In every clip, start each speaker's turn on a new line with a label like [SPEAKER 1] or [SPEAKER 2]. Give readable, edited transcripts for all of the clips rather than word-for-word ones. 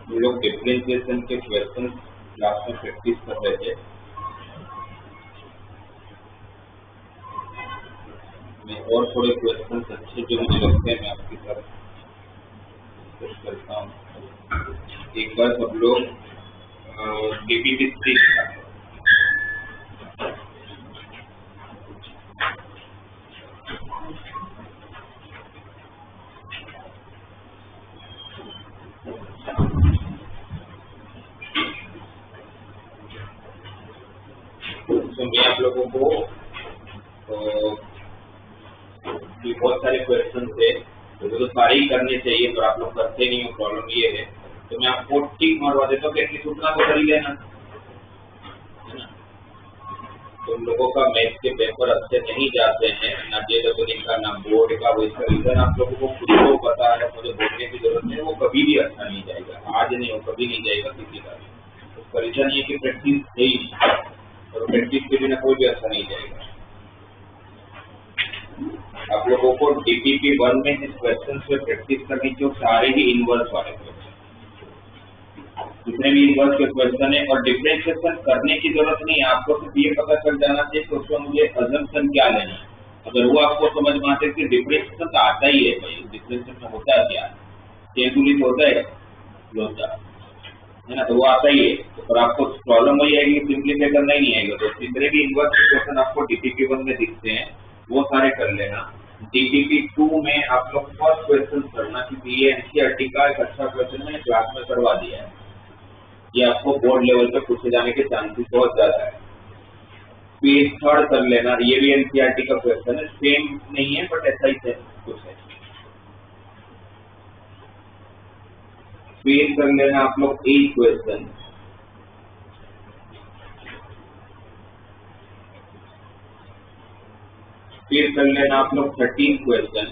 [SPEAKER 1] हम लोग डिफरेंशिएशन के क्वेश्चन क्लास में प्रैक्टिस कर रहे थे। मैं और थोड़े क्वेश्चन अच्छे जो मुझे लगते हैं मैं आपके साथ डिस्कस करता हूँ। एक बार सब लोग डीपीटी तो मैं आप लोगों को बहुत सारे क्वेश्चन थे तो सारे ही करने चाहिए पर आप लोग करते नहीं हो। प्रॉब्लम ये है तो मैं आपको टिक मरवा देता हूँ कि एटलीस्ट उतना तो कर ही लेना, है ना। तुम लोगों का मैथ्स के पेपर अच्छे नहीं जाते हैं, ना जेडब्ल्यू का ना बोर्ड का। वो इसका रीजन आप लोगों को खुद को पता है, मुझे बोलने की जरूरत नहीं। वो कभी भी अच्छा नहीं जाएगा, आज नहीं हो कभी नहीं जाएगा किसी का भी। उसका रीजन ये कि प्रैक्टिस है ही। और प्रैक्टिस के बिना कोई भी अच्छा नहीं जाएगा। आप लोगों को DPP 1 में जिस क्वेश्चन पे प्रैक्टिस करनी चाहिए सारे ही इनवर्स वाले क्वेश्चन, जितने भी इनवर्स के क्वेश्चन है। और डिफरेंशिएशन करने की जरूरत नहीं है, आपको सिर्फ ये पता चल जाना चाहिए कि उसमें मुझे अजम्पशन क्या लेना है। अगर वो आपको समझ में आते कि डिफरेंशिएशन तो आता ही है भाई, डिफरेंशिएशन होता है क्या, कैलकुलेट होता है होता है ना, तो वो आता ही है। तो पर आपको प्रॉब्लम वही आएगी, सिंप्लीफाई करना ही नहीं आएगा। तो जितने भी इनवर्स क्वेश्चन आपको DPP 1 में दिखते हैं वो सारे कर लेना। DPP 2 में आप लोग फर्स्ट क्वेश्चन करना, क्योंकि ये NCERT का एक अच्छा क्वेश्चन मैंने क्लास में करवा दिया है, ये आपको बोर्ड लेवल पे पूछे जाने के चांसेस बहुत ज्यादा है। फिर थर्ड कर लेना, ये भी NCERT का क्वेश्चन है, सेम नहीं है बट ऐसा ही है कुछ है। फिर कर लेना आप लोग 8 क्वेश्चन, फिर कर लेना आप लोग 13 क्वेश्चन।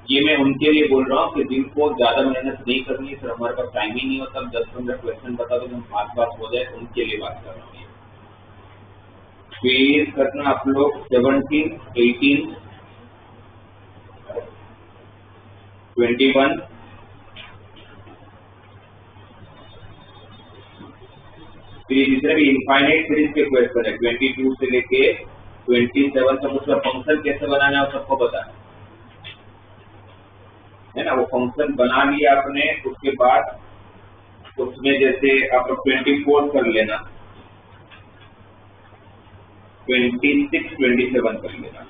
[SPEAKER 1] ये मैं उनके लिए बोल रहा हूँ कि जिनको ज्यादा मेहनत नहीं करनी है, सर हमारे पास टाइम ही नहीं होता, 10-15 क्वेश्चन बता दो, हम पास हो जाए, उनके लिए बात कर रहा हूँ। फिर करना आप लोग 17, 18, 21, फिर जितने भी इनफाइनाइट सीरीज के क्वेश्चन है 22 से लेके 27 तक, उसका फंक्शन कैसे बनाना है सबको पता है ना। वो फंक्शन बना लिया आपने, उसके बाद उसमें जैसे आप लोग 24 कर लेना, 26, 27 कर लेना।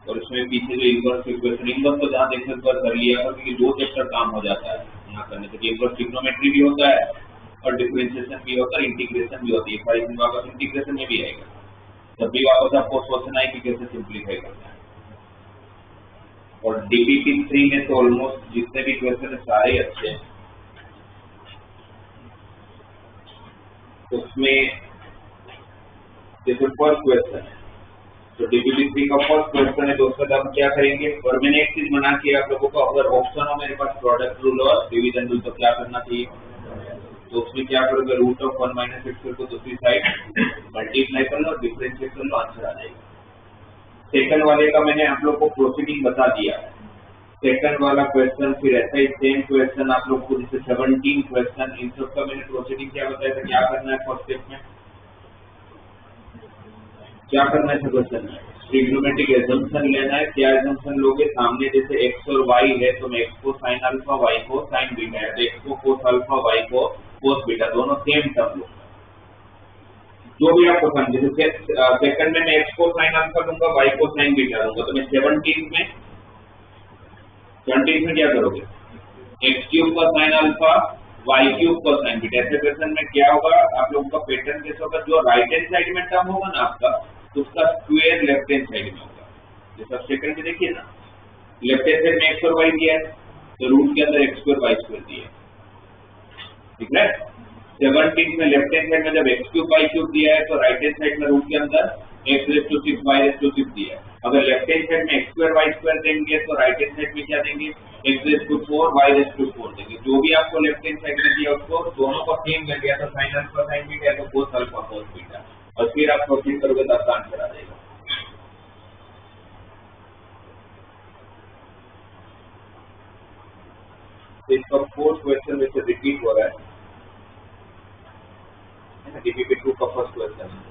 [SPEAKER 1] और इसमें पीछे जो इनवर्स इक्वेशन, इनवर्स तो जहाँ देखने पर कर लिया, क्योंकि 2 चैप्टर काम हो जाता है यहाँ करने से। इनवर्स ट्रिग्नोमेट्री भी होता है और डिफरेंशिएशन भी होता है, इंटीग्रेशन भी होती है। फॉर एग्जाम्पल वापस इंटीग्रेशन में भी आएगा, तब भी वापस आपको सोचना है कि कैसे सिंप्लीफाई करना है। और DPP 3 में तो ऑलमोस्ट जितने भी क्वेश्चन है सारे अच्छे हैं। उसमें जैसे फर्स्ट क्वेश्चन है, तो DPP 3 का फर्स्ट क्वेश्चन है, तो उसका हम क्या करेंगे। और मैंने एक चीज मना किया आप लोगों को, अगर ऑप्शन हो मेरे पास प्रोडक्ट रूल और डिवीजन रूल, तो क्या करना चाहिए। तो उसमें क्या करोगे, रूट ऑफ 1 माइनस x को दूसरी साइड मल्टीप्लाई कर लो, डिफरेंशिएट कर लो, आंसर आ जाएगा। सेकंड वाले का मैंने आप लोग को प्रोसीडिंग बता दिया है। सेकंड वाला क्वेश्चन, फिर ऐसा ही सेम क्वेश्चन आप लोग को, जैसे 17 क्वेश्चन, इन सब का मैंने प्रोसीडिंग क्या बताया था, क्या करना है फर्स्ट स्टेप में, क्या करना है क्वेश्चन में, ट्रिग्नोमेट्रिक एजम्पशन लेना है। क्या एजम्पशन लोगे, सामने जैसे x और y है तो मैं x को sin अल्फा, y को sin बीटा है, तो x को cos अल्फा, y को cos बीटा, दोनों सेम टर्म लो, जो भी आपको समझे। जैसे सेकंड में मैं x को sin अल्फा दूंगा, y को sin बीटा दूंगा, तो मैं 17 में क्या करोगे, x क्यूब का sin अल्फा, y क्यूब का sin बीटा। ऐसे क्वेश्चन में क्या होगा, आप लोगों का पैटर्न कैसा होगा, जो राइट हैंड साइड में टर्म होगा ना आपका, तो उसका स्क्वायर लेफ्ट हैंड साइड में होगा। जैसे आप सेकंड में देखिए ना, लेफ्ट हैंड साइड में x और y दिया है, तो रूट के अंदर x स्क्वायर y स्क्वायर दिया है, ठीक है। 17 में लेफ्ट हैंड साइड में जब x क्यूब y क्यूब दिया है, तो राइट हैंड साइड में रूट के अंदर x⁻6 y⁻6 दिया है। अगर लेफ्ट हैंड साइड में x स्क्वायर y स्क्वायर देंगे, तो राइट हैंड साइड में क्या देंगे, x⁻4 y⁻4 देंगे। जो भी आपको लेफ्ट हैंड साइड में दिया उसको दोनों को सेम कर दिया, तो sin अल्फा sin बीटा, तो cos अल्फा cos बीटा, और फिर आप प्रोसीड करोगे तो आपका आंसर आ जाएगा। इसका फोर्थ क्वेश्चन वैसे रिपीट हो रहा है, DPP 2 का फर्स्ट क्वेश्चन है।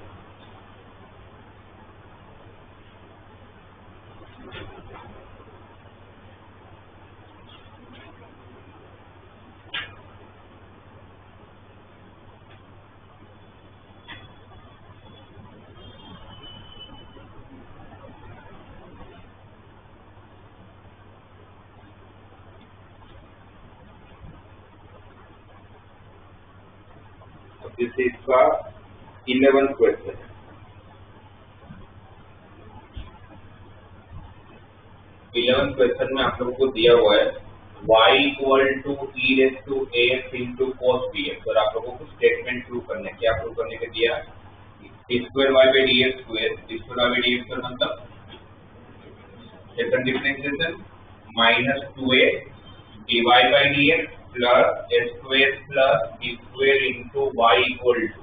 [SPEAKER 1] जैसे इसका 11th क्वेश्चन है, 11th क्वेश्चन में आप लोगों को दिया हुआ है y = e⁻ax * cos bx, और आप लोगों को स्टेटमेंट प्रूव करना है। क्या प्रूव करने के दिया, d2y/dx2, d2y/dx2 मतलब second differentiation minus 2a dy by dx plus a square plus b square into y equal to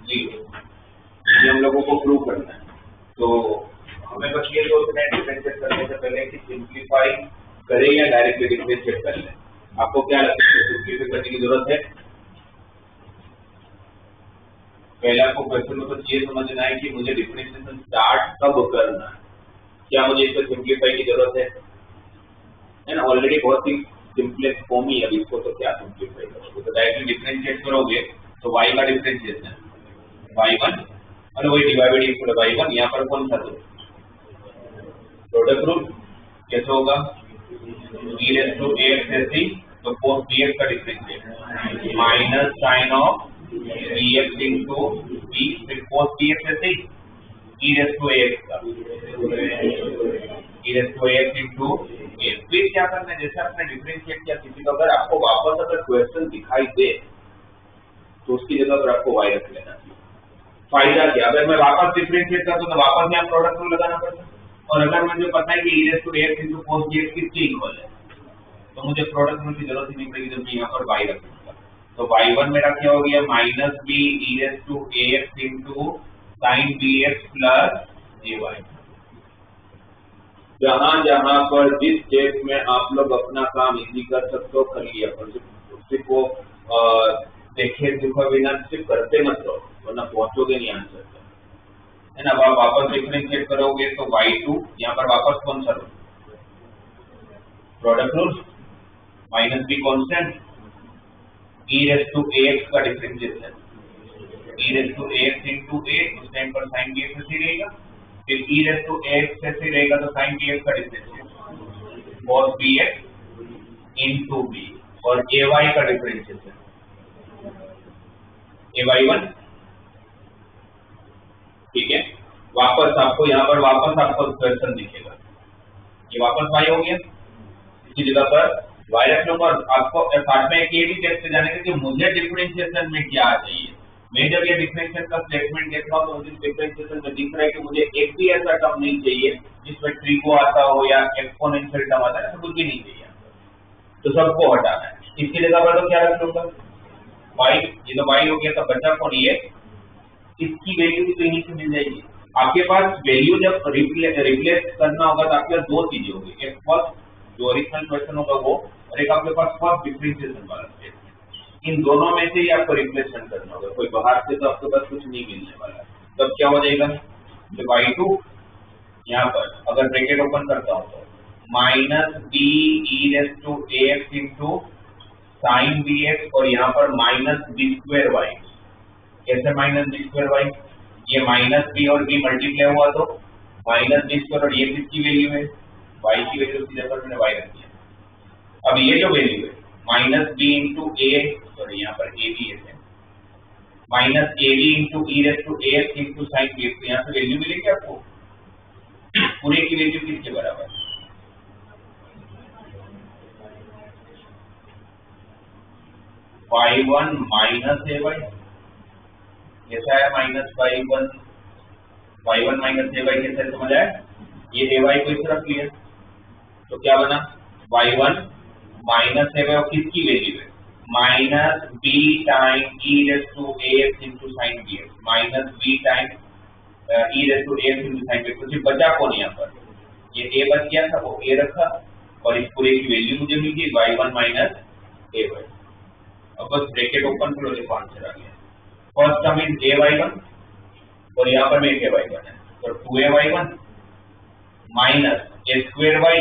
[SPEAKER 1] 0। ये हम लोगों को प्रूव करना है। तो हमें बस ये सोचना है डिफरेंशिएट करने से पहले कि सिंप्लीफाई करें या डायरेक्टली डिफरेंशिएट कर लें। आपको क्या लगता है सिंप्लीफाई करने की जरूरत है? पहले आपको क्वेश्चन में तो ये समझना है कि मुझे डिफरेंशिएशन स्टार्ट कब करना है, क्या मुझे इसको सिंप्लीफाई की जरूरत है ना? ऑलरेडी बहुत ही सिंपलेस्ट फॉर्म ही है, अब इसको तो क्या सिंप्लीफाई करोगे? तो डायरेक्टली डिफरेंशिएट करोगे तो y का डिफरेंशिएशन y1 और वही डिवाइड बाय dx y1, यहाँ पर कौन सा रूल? Product rule. कैसे होगा? e raised to ax ऐसे, तो cos dx का differentiation minus sine of dx into b, फिर cos dx ऐसे e raised to ax का e raised to ax into a। फिर क्या करना है? जैसे आपने डिफरेंशिएट किया किसी का, अगर आपको वापस अगर क्वेश्चन दिखाई दे तो उसकी जगह पर आपको y रख लेना। फायदा क्या? अगर मैं वापस डिफरेंशिएट करता हूं तो वापस यहाँ प्रोडक्ट रूल लगाना पड़ता है, और अगर मुझे पता है कि e raised to ax into cos dx किसके इक्वल है तो मुझे प्रोडक्ट रूल की जरूरत ही नहीं पड़ेगी, जब मैं यहाँ पर y रखूंगा। तो y1 मेरा क्या हो गया? Minus b e raised to ax into sin bx plus ay। जहां जहां पर जिस स्टेप में आप लोग अपना काम इजी कर सकते हो कर लिया, पर सिर्फ वो देखे दुखा बिना सिर्फ करते मत रहो, वरना पहुंचोगे नहीं आंसर तक, है ना? अब आप वापस डिफरेंशिएट करोगे तो y2 यहाँ पर वापस कौन सा rule? Product rule. Minus b constant, e raised to ax का differentiation e raised to ax into a, उस टाइम पर sin bx ऐसे रहेगा, फिर e raised to ax ऐसे रहेगा तो sin bx का differentiation cos bx into b, और ay का डिफरेंशिएशन ay1। ठीक है, वापस आपको यहाँ पर वापस आपको क्वेश्चन दिखेगा, ये वापस y हो गया, इसकी जगह पर y रख लूंगा। और आपको साथ में एक ये भी टेस्ट जानेंगे कि मुझे डिफरेंशिएशन में क्या चाहिए। मैं जब ये डिफरेंशिएशन का स्टेटमेंट देख रहा हूँ तो मुझे डिफरेंशिएशन में दिख रहा है कि मुझे एक भी ऐसा टर्म नहीं चाहिए जिसमें ट्रिको आता हो या एक्सपोनेंशियल टर्म आता है, कुछ भी नहीं चाहिए, तो सबको हटाना है। इसकी जगह पर तो क्या रख लूंगा? y, ये तो y हो गया, तो बचा कौन? ये। इसकी वैल्यू भी तो यहीं से मिल जाएगी। आपके पास वैल्यू जब रिप्लेस करना होगा तो आपके पास दो चीजें होगी, एक फर्स्ट जो ओरिजिनल क्वेश्चन होगा वो, और एक आपके पास फर्स्ट डिफरेंशिएशन वाला स्टेटमेंट। इन दोनों में से ही आपको रिप्लेसमेंट करना होगा, कोई बाहर से तो आपके पास कुछ नहीं मिलने वाला। तब क्या हो जाएगा? जब y2 यहाँ पर अगर ब्रैकेट ओपन करता हूँ तो minus b e raised to ax into sin bx, और यहाँ पर माइनस b स्क्वायर y। कैसे माइनस b स्क्वायर y? ये माइनस b और b मल्टीप्लाई हुआ तो माइनस b स्क्वायर, और ये किसकी वैल्यू है? y की वैल्यू की जगह मैंने y रख दिया। अब ये जो वैल्यू है minus b into a, sorry यहाँ पर a भी है, minus a b into e raised to ax into sin bx, यहाँ से वैल्यू मिलेगी आपको। पूरे की वैल्यू किसके बराबर? y1 minus ay। कैसा है माइनस y1 माइनस ay? कैसे समझ आया? ये ay को इस तरफ लिया तो क्या बना? y1 माइनस ay, और किसकी वैल्यू है? Minus b time e raised to ax into sin bx, minus b time e raised to ax into sin bx। तो सिर्फ बचा कौन यहाँ पर? ये a बच गया था, वो a रखा, और इस पूरे की वैल्यू मुझे मिल गई y1 माइनस ay। अब बस ब्रैकेट ओपन करो, देखो आंसर आ गया। फर्स्ट टर्म इज ay1, और यहाँ पर में एक ay1 है, तो 2ay1 minus a square y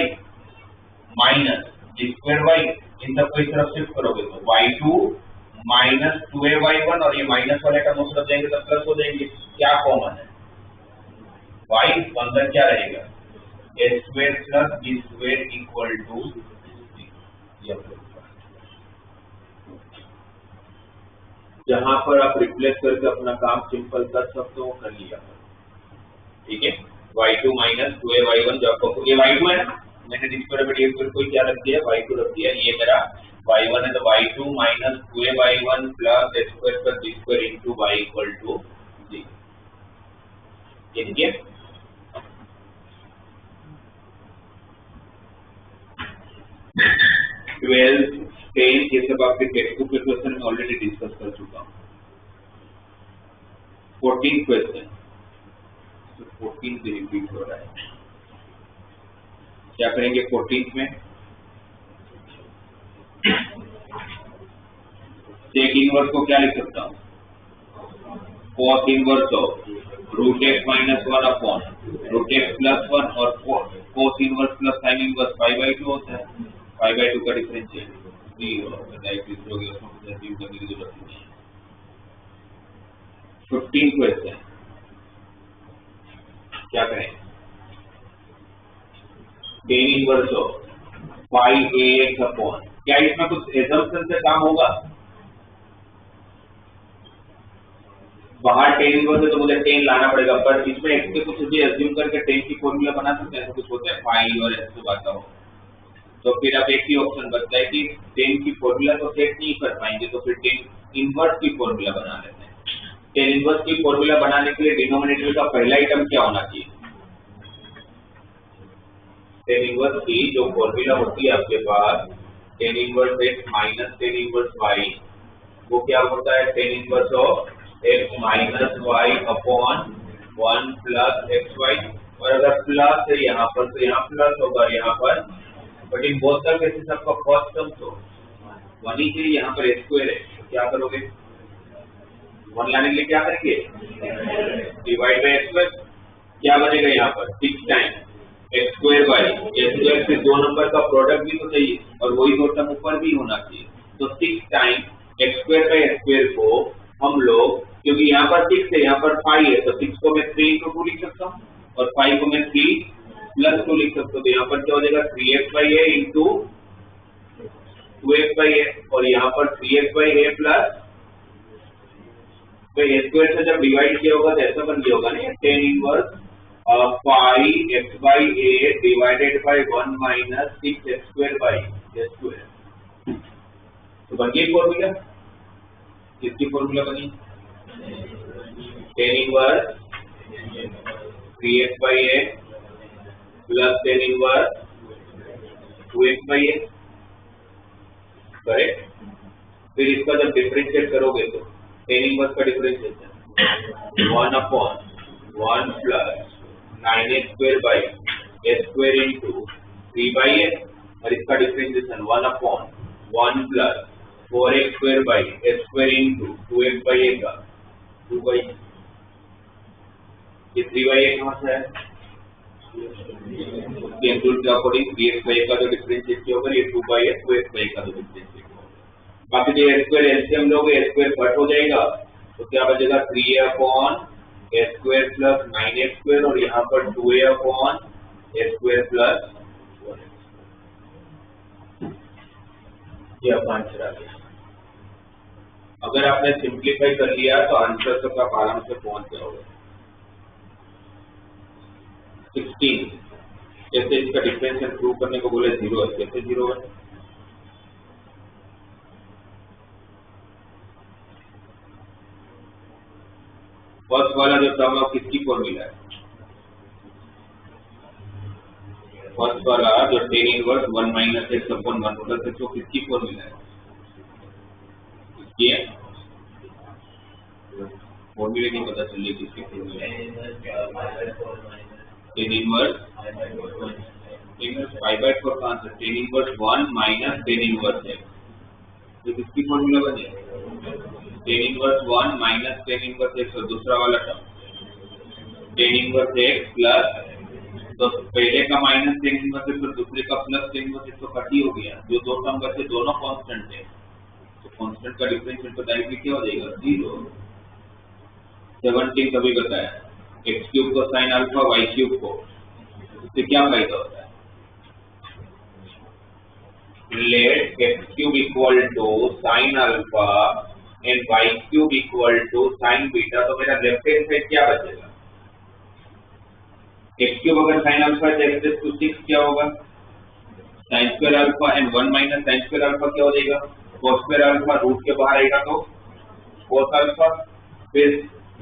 [SPEAKER 1] minus b square y, इन सबको इस तरफ शिफ्ट करोगे तो y2 माइनस 2ay1, और ये माइनस वाले टर्म उस तरफ जाएंगे तो प्लस हो जाएंगे। क्या कॉमन है? y, तो अंदर क्या रहेगा? a square plus b square equal to c। जहां पर आप रिप्लेस करके अपना काम सिंपल कर सकते हो, कर लिया। ठीक है, y2 माइनस 2ay1, जो आपको ये y2 है ना, मैंने डिस्प्ले पे डीएक्स को क्या रख दिया? y2 रख दिया। ये मेरा y1 है, तो y2 minus 2ay1 plus a square plus b square into y equal to 0। ये ठीक है। 12, 10 ये सब आपके टेक्स्ट बुक के क्वेश्चन में ऑलरेडी डिस्कस कर चुका हूँ। 14 क्वेश्चन, 14 से रिपीट हो रहा है। क्या करेंगे 14 में? सेक इनवर्स को क्या लिख सकता हूँ? cos inverse of root x minus 1 upon root x plus 1 और cos inverse plus sine inverse 5/2 होता है। 5/2 का डिफरेंशियल 0 हो गया, उसमें कुछ एज्यूम करने की जरूरत नहीं है। 15 क्वेश्चन क्या करें? tan inverse of 5ax upon, क्या इसमें कुछ एजम्पशन से काम होगा? बाहर tan इनवर्स है तो मुझे tan लाना पड़ेगा, पर इसमें x के कुछ भी एज्यूम करके tan की फॉर्मूला बना सकते हैं। ऐसा कुछ होता है फाई और x से बात हो, तो फिर अब एक ही ऑप्शन बचता है कि tan की फॉर्मूला तो सेट नहीं कर पाएंगे, तो फिर tan इनवर्स की फॉर्मूला बना लेते हैं। tan इनवर्स की फॉर्मूला बनाने के लिए डिनोमिनेटर का पहला आइटम क्या होना चाहिए? tan इनवर्स की जो फॉर्मूला होती है आपके पास, tan inverse x minus tan inverse y, वो क्या होता है? tan inverse of x minus y upon 1 plus x y, और अगर प्लस है यहाँ पर तो यहाँ प्लस होगा यहाँ पर, but in both the cases आपका फर्स्ट टर्म तो 1 ही चाहिए, यहाँ पर x स्क्वायर है, तो क्या करोगे? 1 लाने के लिए क्या करेंगे? डिवाइड बाय x स्क्वायर, क्या बनेगा यहाँ पर? 6 time x square by x square से दो नंबर का प्रोडक्ट भी तो चाहिए, और वही दो टर्म ऊपर भी होना चाहिए, तो 6 time x square by x square को हम लोग, क्योंकि यहाँ पर 6 है यहाँ पर 5 है, तो 6 को मैं 3 into 2 लिख सकता हूँ और 5 को मैं 3 plus 2 लिख सकता हूँ, तो यहाँ पर क्या हो जाएगा? 3x by a into 2x by a, और यहाँ पर 3x by a plus, तो a स्क्वायर से जब डिवाइड किया होगा तो ऐसा बन गया होगा ना, tan inverse 5x by a divided by 1 minus 6x square by a square, तो बन गई फॉर्मूला। किसकी फॉर्मूला बनी? tan inverse 3x by a plus tan inverse 2x by a, correct. फिर इसका जब डिफरेंशिएट करोगे तो tan इनवर्स का differentiation 1 upon 1 plus 9x square by a square into 3 by a, और इसका differentiation 1 upon 1 plus 4x square by a square into 2x by a का 2 by a, ये 3 by a कहाँ से है? उसके रूल के अकॉर्डिंग 3x by a का जो डिफरेंशिएट किया होगा ये 2 by a 2x by a का जो डिफरेंशिएट होगा, बाकी जो a स्क्वायर एलसीएम लोगे a स्क्वायर कट हो जाएगा, तो क्या बचेगा? 3a upon a square plus 9x square, और यहाँ पर 2a upon a square plus 4x, ये आपका आंसर आ गया। अगर आपने सिंप्लीफाई कर लिया तो आंसर तक आप आराम से पहुंच जाओगे। 16 जैसे इसका डिफरेंशियल प्रूव करने को बोले 0 है, कैसे 0 है? फर्स्ट वाला जो टर्म है किसकी फॉर्मूला है? फर्स्ट वाला जो tan inverse 1 minus x upon 1 plus x, वो किसकी फॉर्मूला है? किसकी है? फॉर्मूले नहीं पता चल रही किसकी फॉर्मूला है? tan इनवर्स 5/4 का answer tan inverse 1 minus tan inverse x, तो किसकी फॉर्मूला बनी? tan inverse 1 minus tan inverse x, और दूसरा वाला term tan inverse x plus, तो पहले का माइनस tan इनवर्स x और दूसरे का प्लस tan इनवर्स x तो कट ही हो गया, जो दो टर्म बचे दोनों कांस्टेंट है, तो कांस्टेंट का डिफरेंशियल तो डायरेक्टली क्या हो जाएगा? 0। 17 कभी बताया x क्यूब को साइन अल्फा y क्यूब को, इससे क्या फायदा होता है? Let x cube equal to sine alpha and y cube equal to sine beta, तो मेरा लेफ्ट हैंड साइड क्या बचेगा? x क्यूब अगर साइन अल्फा है तो x टू 6 क्या होगा? Sine square alpha and 1 minus sine square alpha क्या हो जाएगा? cos स्क्वायर अल्फा, रूट के बाहर आएगा तो cos अल्फा, फिर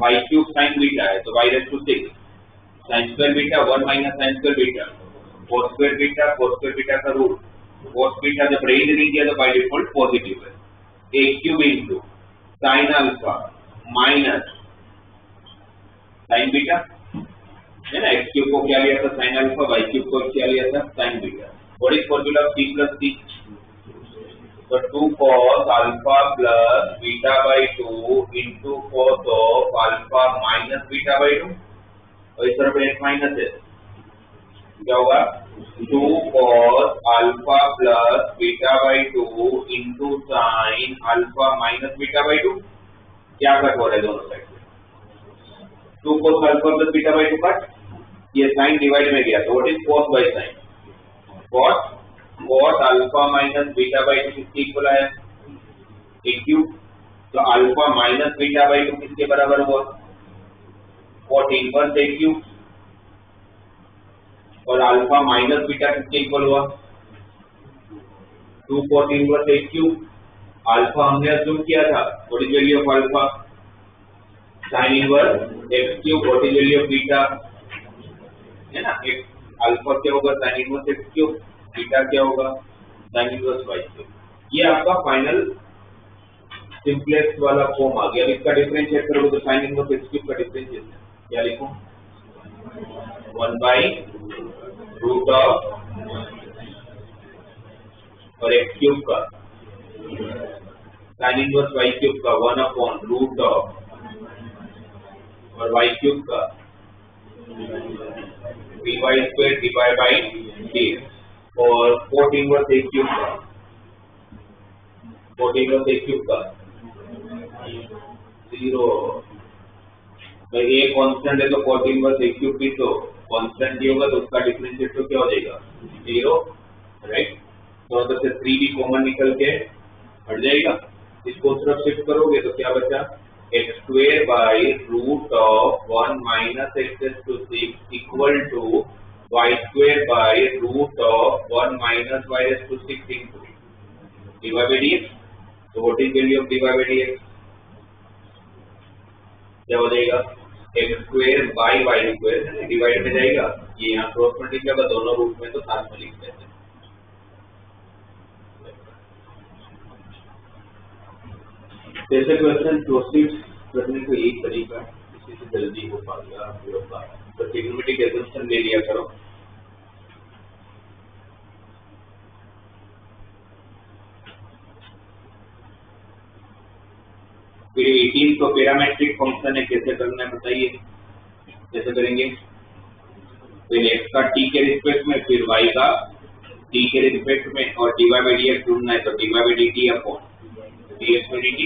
[SPEAKER 1] y क्यूब साइन बीटा है तो y raise to 6 sine square beta 1 minus sine square beta cos square beta का रूट cos बीटा जब रेंज नहीं दिया तो बाय डिफॉल्ट पॉजिटिव है। a cube into sine alpha minus sine beta है ना, x क्यूब को क्या लिया था साइन अल्फा, y क्यूब को क्या लिया था sign beta. What is formula c plus c? तो 2 cos alpha plus beta by 2 into cos of alpha minus beta by 2, और इस तरफ एक माइनस है, क्या होगा 2 cos alpha plus beta by 2 into sine alpha minus beta by 2। क्या cut हो रहा है दोनों साइड से? 2 cos alpha plus beta by 2 cut, ये साइन डिवाइड में गया, तो what is cos by sine? cos alpha minus beta by 2 किसके इक्वल है? a cube. तो अल्फा माइनस बीटा बाई 2 किसके बराबर हुआ? cot inverse a cube. और अल्फा माइनस बीटा किसके इक्वल हुआ? 2 cot inverse a cube. Alpha हमने अज्यूम किया था, what is value of alpha? sin inverse x cube. What is value of beta? है ना, अल्फा क्या होगा sin inverse x cube, beta क्या होगा sin इनवर्स y क्यूब। ये आपका फाइनल सिंपलेस्ट वाला फॉर्म आ गया। अब इसका डिफरेंशिएट करोगे तो sin इनवर्स x क्यूब का डिफरेंशिएशन क्या लिखूं? 1 बाई रूट ऑफ और x क्यूब का sin इनवर्स y क्यूब का 1 अपॉन रूट ऑफ और y क्यूब का dy square dy by dx और cot इनवर्स a क्यूब का cot इनवर्स a क्यूब का 0। भाई a कांस्टेंट है तो cot इनवर्स a क्यूब भी तो कांस्टेंट ही होगा, तो उसका डिफरेंशिएट तो क्या हो जाएगा 0, राइट। तो उधर से 3 भी कॉमन निकल के हट जाएगा। इसको तरफ शिफ्ट करोगे तो क्या बचा? x square by root of 1 minus x to 6 equal to y square by root of 1 minus y to 6 into dy by dx। तो what is value of dy by dx? क्या हो जाएगा? x square by y square divide में जाएगा, ये यहाँ cross multiply का दोनों रूट में तो साथ में लिख देते हैं। जैसे क्वेश्चन प्रोसीड करने का यही तरीका है, इसी से जल्दी हो पाएगा आप लोग का। तो ट्रिग्नोमेट्रिक एजम्पशन ले लिया करो। फिर 18 तो पैरामेट्रिक फंक्शन है, कैसे करना है बताइए, कैसे करेंगे? फिर x का t के रिस्पेक्ट में, फिर y का t के रिस्पेक्ट में, और dy बाई dx ढूंढना है तो dy by dt upon dx by dt।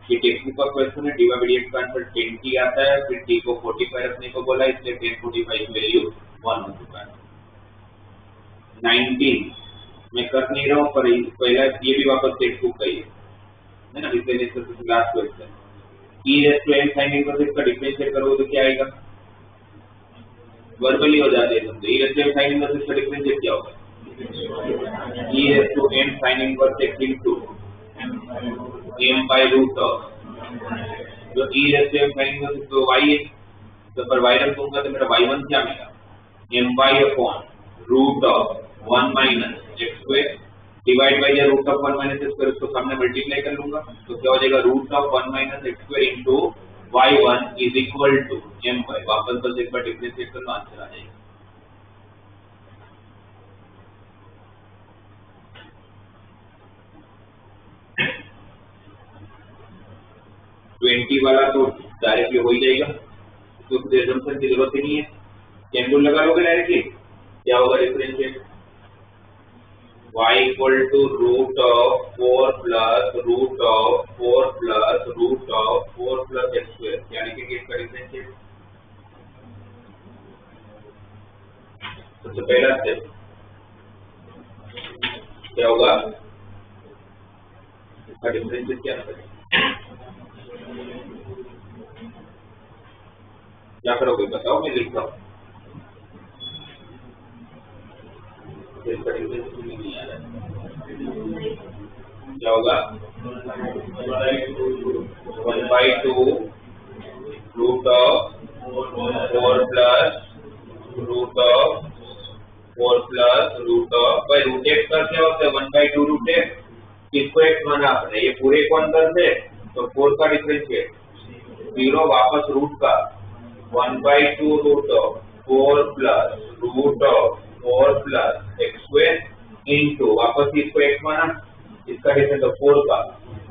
[SPEAKER 1] ये टेक्निक का क्वेश्चन है। dy बाई dx का आंसर 10t आता है, फिर t को 45 रखने को बोला, इसलिए 1045 वैल्यू 1 हो चुका है। 19 मैं कर नहीं रहा हूँ, पर पहला ये भी वापस टेक्स्ट का ही है ना, इसलिए last question e raise to m sin inverse का डिफरेंशिएट करोगे तो क्या आएगा? वर्बली हो जाते हैं समझो। e raise to m sin inverse का डिफरेंशिएट क्या होगा? e raise to m sin inverse x into m by root of, जो e raise to m sin inverse तो y है, तो पर y रख दूंगा तो मेरा y1 क्या मिला? m by upon root of 1 minus x square divide by root of 1 minus x square, उसको सामने मल्टीप्लाई कर लूंगा तो क्या हो जाएगा? Root of 1 minus x square into y1 is equal to m by, वापस बस एक बार डिफरेंशिएट कर लो, आंसर आ जाएगा। वाला तो डायरेक्टली हो ही जाएगा, तो assumption की जरूरत ही नहीं है। चेन रूल लगा लोगे डायरेक्टली, क्या होगा differentiate? y equal to root of 4 plus root of 4 plus root of 4 plus x square, यानी कि इसका डिफरेंशिएट। सबसे पहला स्टेप क्या होगा? इसका डिफरेंशिएट क्या करें? क्या करोगे बताओ, मैं लिखता हूँ। इसका डिफरेंशिएट नहीं आ रहा है, क्या होगा? 1/2 root of 4 plus root of 4 plus root of by root x का क्या होता है 1/2 रूट एक्स, किसको एक्स माना आपने, ये पूरे को अंदर से, तो 4 का डिफरेंशिएट 0 वापस रूट का 1/2 root of 4 plus root of 4 plus x square into वापस इसको एक्स माना, इसका डिफरेंस 4 का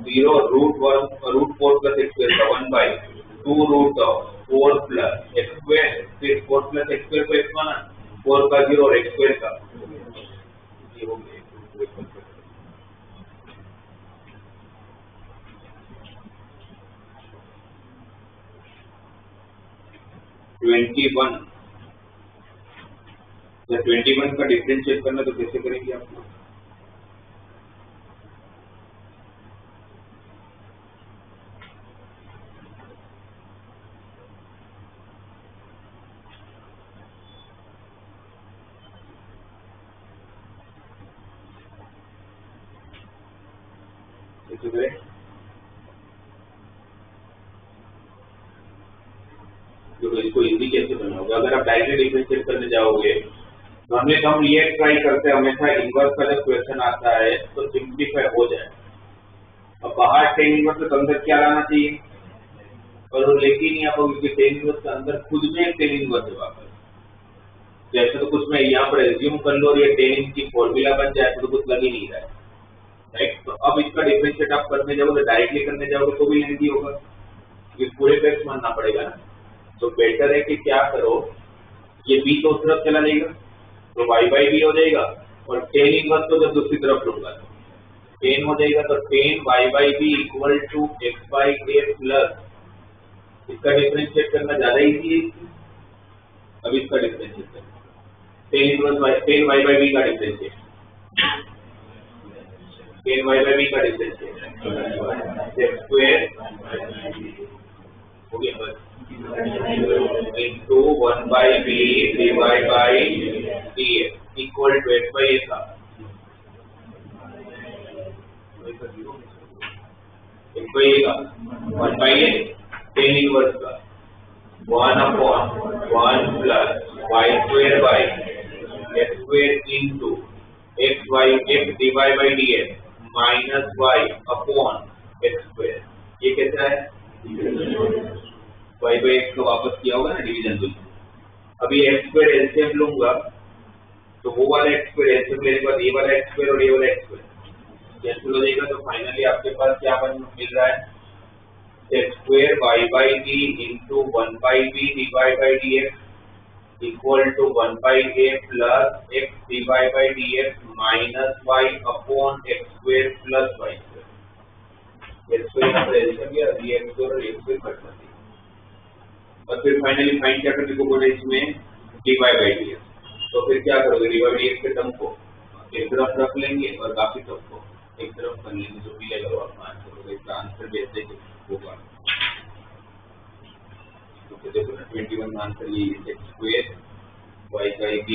[SPEAKER 1] 0 रूट 4 प्लस एक्स स्क्वायर का 1/2 root of 4 plus x square, फिर 4 प्लस एक्स स्क्वायर को एक्स माना, 4 का 0 और एक्स स्क्वायर का, ये हो गया 21। जब 21 का डिफरेंशिएट करना तो कैसे करेंगे आप लोग? कैसे करें? तो इसको इजी कैसे बनाओगे? अगर आप डायरेक्टली डिफरेंशिएट करने जाओगे तो हम ये ट्राई करते हैं हमेशा इनवर्स का जब क्वेश्चन आता है तो सिंप्लीफाई हो जाए। अब बाहर टेन इनवर्स के अंदर क्या लाना चाहिए, और वो लेके नहीं आप क्योंकि टेन इनवर्स के अंदर खुद में एक टेन इनवर्स है वापस, जैसे तो कुछ मैं यहाँ पर एज्यूम कर लो और ये टेन की फॉर्मूला बन जाए तो कुछ लग ही नहीं रहा है, राइट। तो अब इसका डिफरेंशिएट आप करने जाओगे, डायरेक्टली करने जाओगे तो भी लेंदी होगा, ये पूरे पे मानना पड़ेगा ना। तो बेटर है कि क्या करो, ये बी तो उस तरफ चला जाएगा तो y/b हो जाएगा, और टेन इनवर्स को जब दूसरी तरफ लूंगा टेन हो जाएगा, तो tan y/b equal to x/a plus, इसका डिफरेंशिएट करना ज्यादा इजी है। अब इसका डिफरेंशिएट करना टेन इनवर्स टेन y/b का डिफरेंशिएट, टेन y/b का डिफरेंशिएट x स्क्वायर हो गया बस into 1/b divided by dx equal to x/a का x/a का 1/a टेन इनवर्स का 1/1 plus y square by x square into x divided by dx minus y upon x square, ये कैसा है y by x को वापस किया होगा ना डिवीजन टू। अभी x स्क्वायर एलसीएम लूंगा तो वो वाला x स्क्वायर एलसीएम लेने के बाद ये वाला x स्क्वायर और ये वाला x स्क्वायर कैंसिल हो जाएगा, तो फाइनली आपके पास क्या मिल रहा है x square y by b into 1/b divided by dx equal to 1/a plus x divided by dx minus y upon x square plus y square, x square का LCM या x square और x square cut कर दिया, और फिर finally find क्या करने को बोले इसमें dy by dx, तो फिर क्या करोगे dy by dx के टर्म को एक तरफ रख लेंगे और बाकी सब को एक तरफ कर लेंगे, जो मिलेगा वो अपना आंसर होगा। इसका आंसर जैसे होगा तो देखो ना 21 का आंसर ये x square y by b,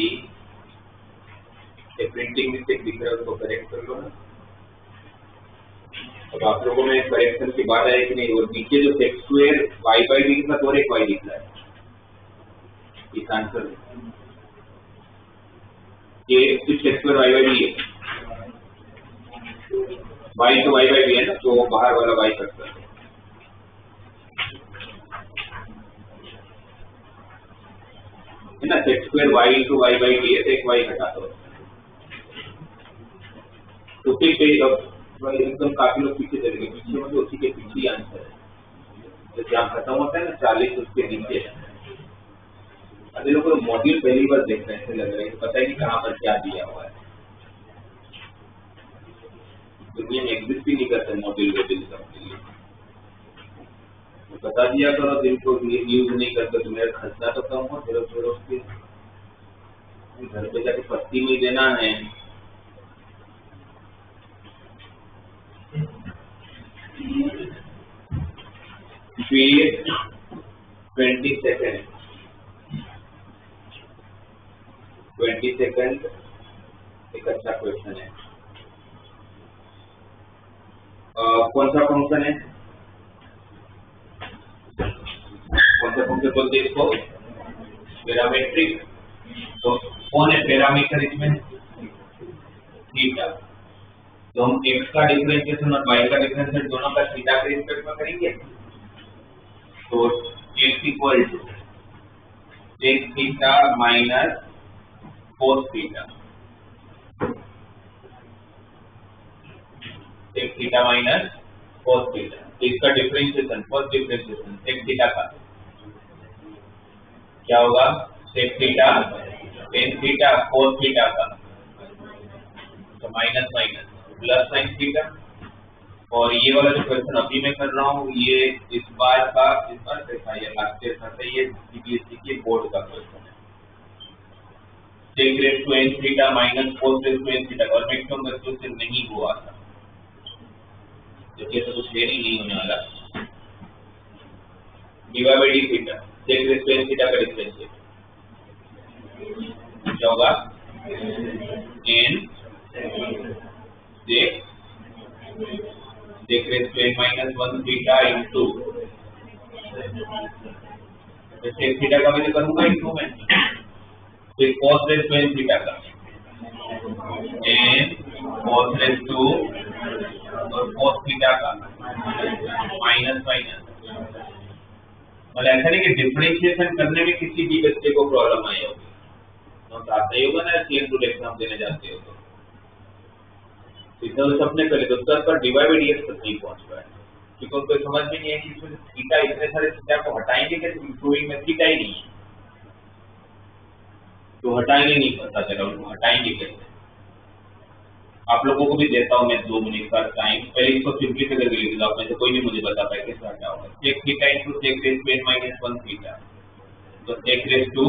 [SPEAKER 1] ये प्रिंटिंग मिस्टेक दिख रहा है उसको करेक्ट कर लो ना। अब आप लोगों में करेक्शन की बात है कि नहीं, वो नीचे जो x square y by b के साथ और एक y दिख रहा है इस आंसर में, ये सिर्फ x square y by b है, y तो y by b है ना, तो वो बाहर वाला y कट कर है ना, x square y into y by b है तो एक y घटा दो, तो फिर एकदम काफी लोग पीछे चले गए, पीछे मतलब उसी के पीछे आंसर है, तो जहाँ खत्म होता है ना 40 उसके नीचे। अभी लोग मॉड्यूल पहली बार देख रहे हैं, ऐसे लग रहा है पता ही नहीं कहाँ पर क्या दिया हुआ है, दुनिया में एग्जिस्ट भी नहीं करते मॉड्यूल वॉड्यूल सबके लिए, तो बता दिया करो जिनको यूज नहीं करते, तो मेरा खर्चा तो कम हो, थोड़ा उसके घर पे जाके पत्ती में देना है। फिर 20 सेकंड एक अच्छा क्वेश्चन है, कौन सा फंक्शन है, कौन सा फंक्शन बोलते हैं इसको, पैरामेट्रिक तो कौन है पैरामीटर इसमें? थीटा। तो हम x का डिफरेंशिएशन और y का डिफरेंशिएशन दोनों का थीटा के रिस्पेक्ट में करेंगे। तो x equal to sec theta minus cos theta, sec theta minus cos theta. तो इसका differentiation, first differentiation sec theta का क्या होगा? sec theta tan theta cos theta का, तो minus minus plus sine theta. और ये वाला जो क्वेश्चन अभी मैं कर रहा हूँ ये इस बार का था, ये लास्ट ईयर था, ये सीबीएसई के बोर्ड का क्वेश्चन है। sec raise to n theta minus cos raise to n theta, और मैक्सिमम बच्चों से नहीं हुआ था, जबकि ऐसा कुछ नहीं होने वाला। dy by d theta sec raise to n theta का डिफरेंशिएट क्या होगा? n sec raise to n minus 1 theta into sec theta का मैं करूंगा इंटू में, फिर cos raise to n theta का n cos रेज़ टू और cos थीटा का माइनस माइनस। मतलब ऐसा नहीं कि डिफरेंशिएशन करने में किसी भी बच्चे को प्रॉब्लम आई होगी, तो आता ही होगा ना सीएन टू एग्जाम देने जाते हो तो इतना तो सबने करे, तो सर पर dy बाई dx तक नहीं पहुंच पाया, क्योंकि उनको समझ में नहीं है कि इसमें थीटा, इतने सारे थीटा को हटाएंगे कैसे, प्रूविंग में थीटा ही नहीं है, तो हटाएंगे नहीं, पता चला उनको हटाएंगे कैसे। आप लोगों को भी देता हूँ मैं 2 मिनट का टाइम, पहले इसको सिंपली से करके लिख लो, आप में से कोई नहीं मुझे बता पाए कैसे हटा होगा। sec theta into sec raise to n minus 1 theta, तो sec raise to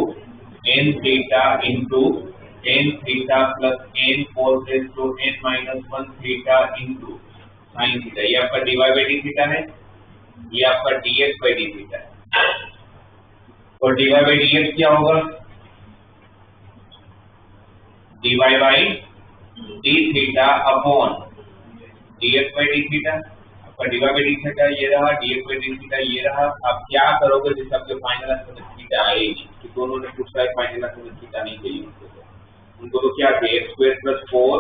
[SPEAKER 1] n theta into n theta plus n cos raise to n minus 1 theta into sine theta. ये आपका dy बाई डी थीटा है, ये आपका dx by d theta है। और dy by dx क्या होगा? dy by d theta upon dx by d theta. आपका dy बाई डी थीटा ये रहा, dx बाई डी थीटा ये रहा। आप क्या करोगे जिससे आपके फाइनल आंसर में थीटा आएगी, कि दोनों ने पूछा है फाइनल आंसर में थीटा नहीं चाहिए उनको तो क्या थे, x square plus 4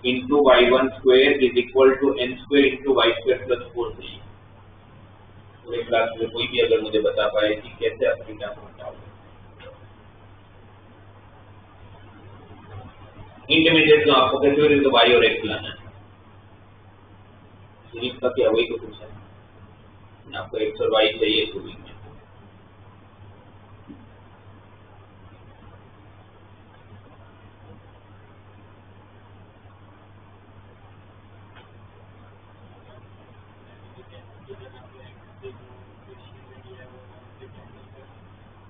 [SPEAKER 1] into y1 square is equal to n square into y square plus 4 चाहिए। पूरे क्लास में कोई भी अगर मुझे बता पाए कि कैसे आप थीटा को हटाओगे। इंटरमीडिएट तो आपको कैसे हो, तो y और x लाना है, सीरीज का क्या वही तो पूछा है, आपको x और y चाहिए सीरीज में।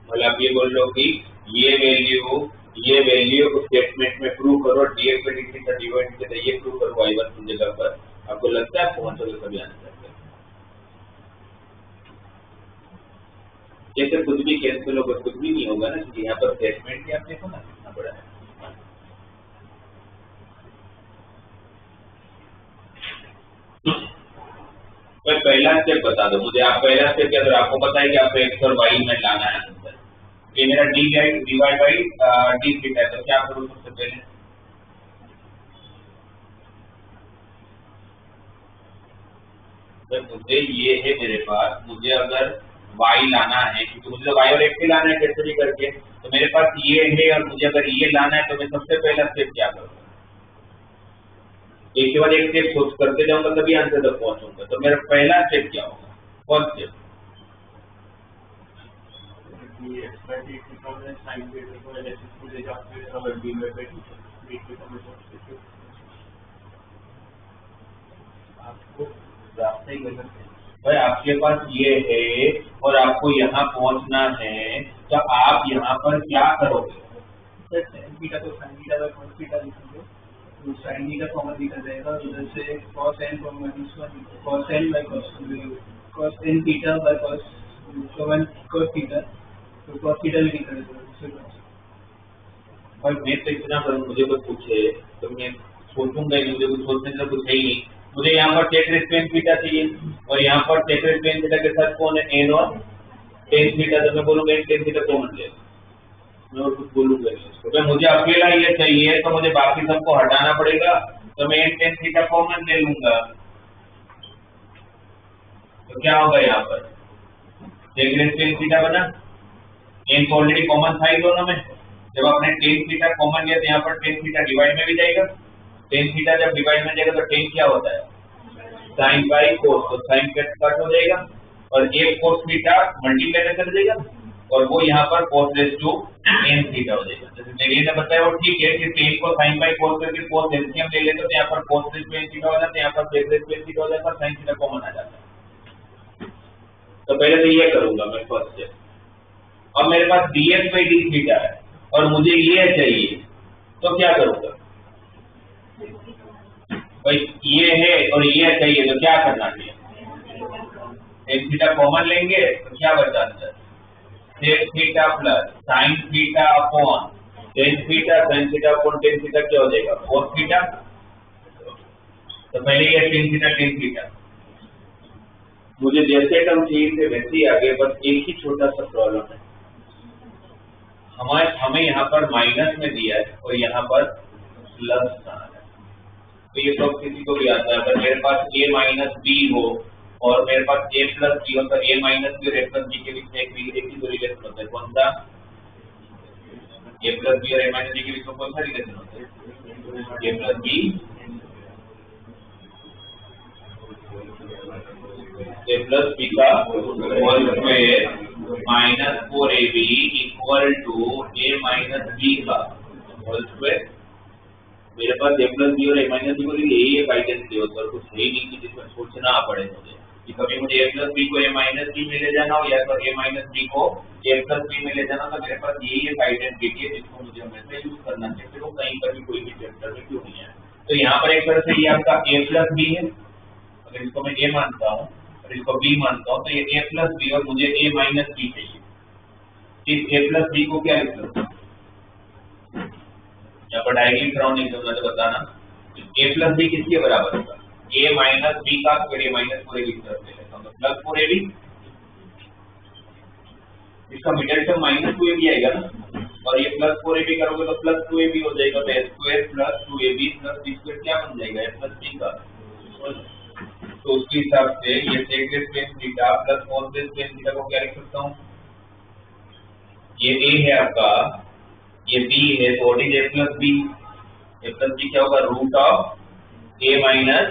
[SPEAKER 1] मतलब आप ये बोल लो कि ये वैल्यू स्टेटमेंट में प्रूव करो, dx by d theta divide से ये प्रूव करो y1 की जगह पर। आपको लगता है पहुंचोगे कभी आंसर पे? जैसे कुछ भी कैंसिल होगा, कुछ भी नहीं होगा ना, क्योंकि यहाँ पर स्टेटमेंट ही आप देखो ना कितना बड़ा है। तो पहला स्टेप बता दो मुझे, आप पहला स्टेप अगर आपको पता है कि आपको x और y में लाना है आंसर, ये मेरा dy बाई डी थीटा है, तो क्या करूँ सबसे पहले? तो मुझे ये है मेरे पास, मुझे अगर y लाना है, क्योंकि मुझे y और x लाना है कैसे भी करके, तो मेरे पास ये है और मुझे अगर ये लाना है तो मैं सबसे पहला स्टेप क्या करूँगा? एक के बाद एक स्टेप सोच करते जाऊंगा तभी आंसर तक पहुंचूंगा। तो मेरा पहला स्टेप क्या होगा? फर्स्ट स्टेप आपको रास्ता ही गलत है भाई, आपके पास ये है और आपको यहाँ पहुंचना है, तो आप यहाँ पर क्या करोगे?
[SPEAKER 2] थीटा तो sine theta by cos theta लिखेंगे, तो साइन थीटा कॉमन निकल जाएगा, उधर से cos n minus 1 cos n by cos n theta by cos theta, तो cos थीटा भी निकल जाएगा।
[SPEAKER 1] और मैं तो इतना करूँ, मुझे कोई पूछे तो मैं सोचूंगा ही, मुझे कुछ सोचने से कुछ है ही नहीं। मुझे यहाँ पर sec raise to n theta चाहिए और यहाँ पर sec raise to n theta के साथ कौन है? n और tan थीटा, तो मैं बोलूंगा tan थीटा कॉमन ले, मैं और कुछ बोलूंगा नहीं उसको। तो मुझे अकेला ये चाहिए तो मुझे बाकी सबको हटाना पड़ेगा, तो मैं एक टेन थीटा कॉमन ले लूंगा। तो क्या होगा यहाँ पर sec रेस टेन थीटा बना, n तो ऑलरेडी कॉमन था ही दोनों में। जब आपने टेन थीटा कॉमन लिया तो यहाँ पर टेन थीटा डिवाइड में भी जाएगा। टेन थीटा जब डिवाइड में जाएगा तो टेन क्या होता है साइन बाई कोस, तो साइन कट हो जाएगा और एक कोस थीटा मल्टीप्लाई में कर देगा और वो यहाँ पर cos raise to n theta हो जाएगा। जैसे मेरे ने बताया वो ठीक है कि टेन को साइन बाई कोस करके कोस एलसीएम ले लेते तो यहाँ पर cos raise to n theta हो जाता है, यहाँ पर sec raise to n theta हो जाता है, साइन थीटा कॉमन आ जाता है। तो पहले तो ये करूंगा मैं फर्स्ट स्टेप। अब मेरे पास dx बाई डी थीटा है और मुझे ये चाहिए, तो क्या करूंगा भाई, ये है और ये चाहिए तो क्या करना चाहिए, टेन थीटा कॉमन लेंगे तो क्या बचा अंदर sec theta plus sine theta upon tan theta, sine theta upon tan theta क्या हो जाएगा कोस थीटा। तो पहले ये टेन थीटा मुझे जैसे टर्म चाहिए थे वैसे ही आगे, बस एक ही छोटा सा प्रॉब्लम है, हमें यहाँ पर माइनस में दिया है और यहाँ पर प्लस है। तो ये सब किसी को भी आता है, अगर मेरे पास a माइनस बी हो और मेरे पास a प्लस बी हो तो a माइनस बी और a प्लस बी के बीच में एक ही तो रिलेशन होता है, कौन सा a प्लस बी और a माइनस बी के बीच में कौन सा रिलेशन होता है a plus b, a plus b का whole square minus 4ab equal to a minus b का होल स्क्वायर। मेरे पास a प्लस बी और a माइनस बी को यही एक आइडेंटिटी होता है, कुछ है नहीं कि जिसमें सोचना पड़े मुझे कि कभी मुझे a प्लस बी को a माइनस बी में ले जाना हो या तो a माइनस बी को a प्लस बी में ले जाना, तो मेरे पास यही एक आइडेंटिटी है जिसको मुझे हमेशा यूज करना चाहिए, फिर वो कहीं पर भी कोई भी चैप्टर में क्यों नहीं है। तो यहाँ पर एक तरह से ये आपका a प्लस बी है, अगर इसको मैं a मानता हूँ और इसको b मानता हूँ तो ये a प्लस बी और मुझे a माइनस बी चाहिए। इस a प्लस बी को क्या लिख सकते हैं, यहाँ पर डायरेक्टली सराउंडिंग करना तो बताना a प्लस बी किसके बराबर होगा a माइनस बी का स्क्वायर a माइनस 4ab की तरफ ले लेता हूँ तो प्लस 4ab, इसका मिडिल टर्म माइनस 2ab आएगा ना और ये प्लस 4ab करोगे तो प्लस 2ab हो जाएगा, तो a square plus 2ab plus b square क्या बन जाएगा a प्लस b का। तो उसके हिसाब से ये sec raise ten theta plus cos raise ten theta को क्या लिख सकता हूँ, ये a है आपका, ये b है तो what is a plus b, a plus b क्या होगा root of a minus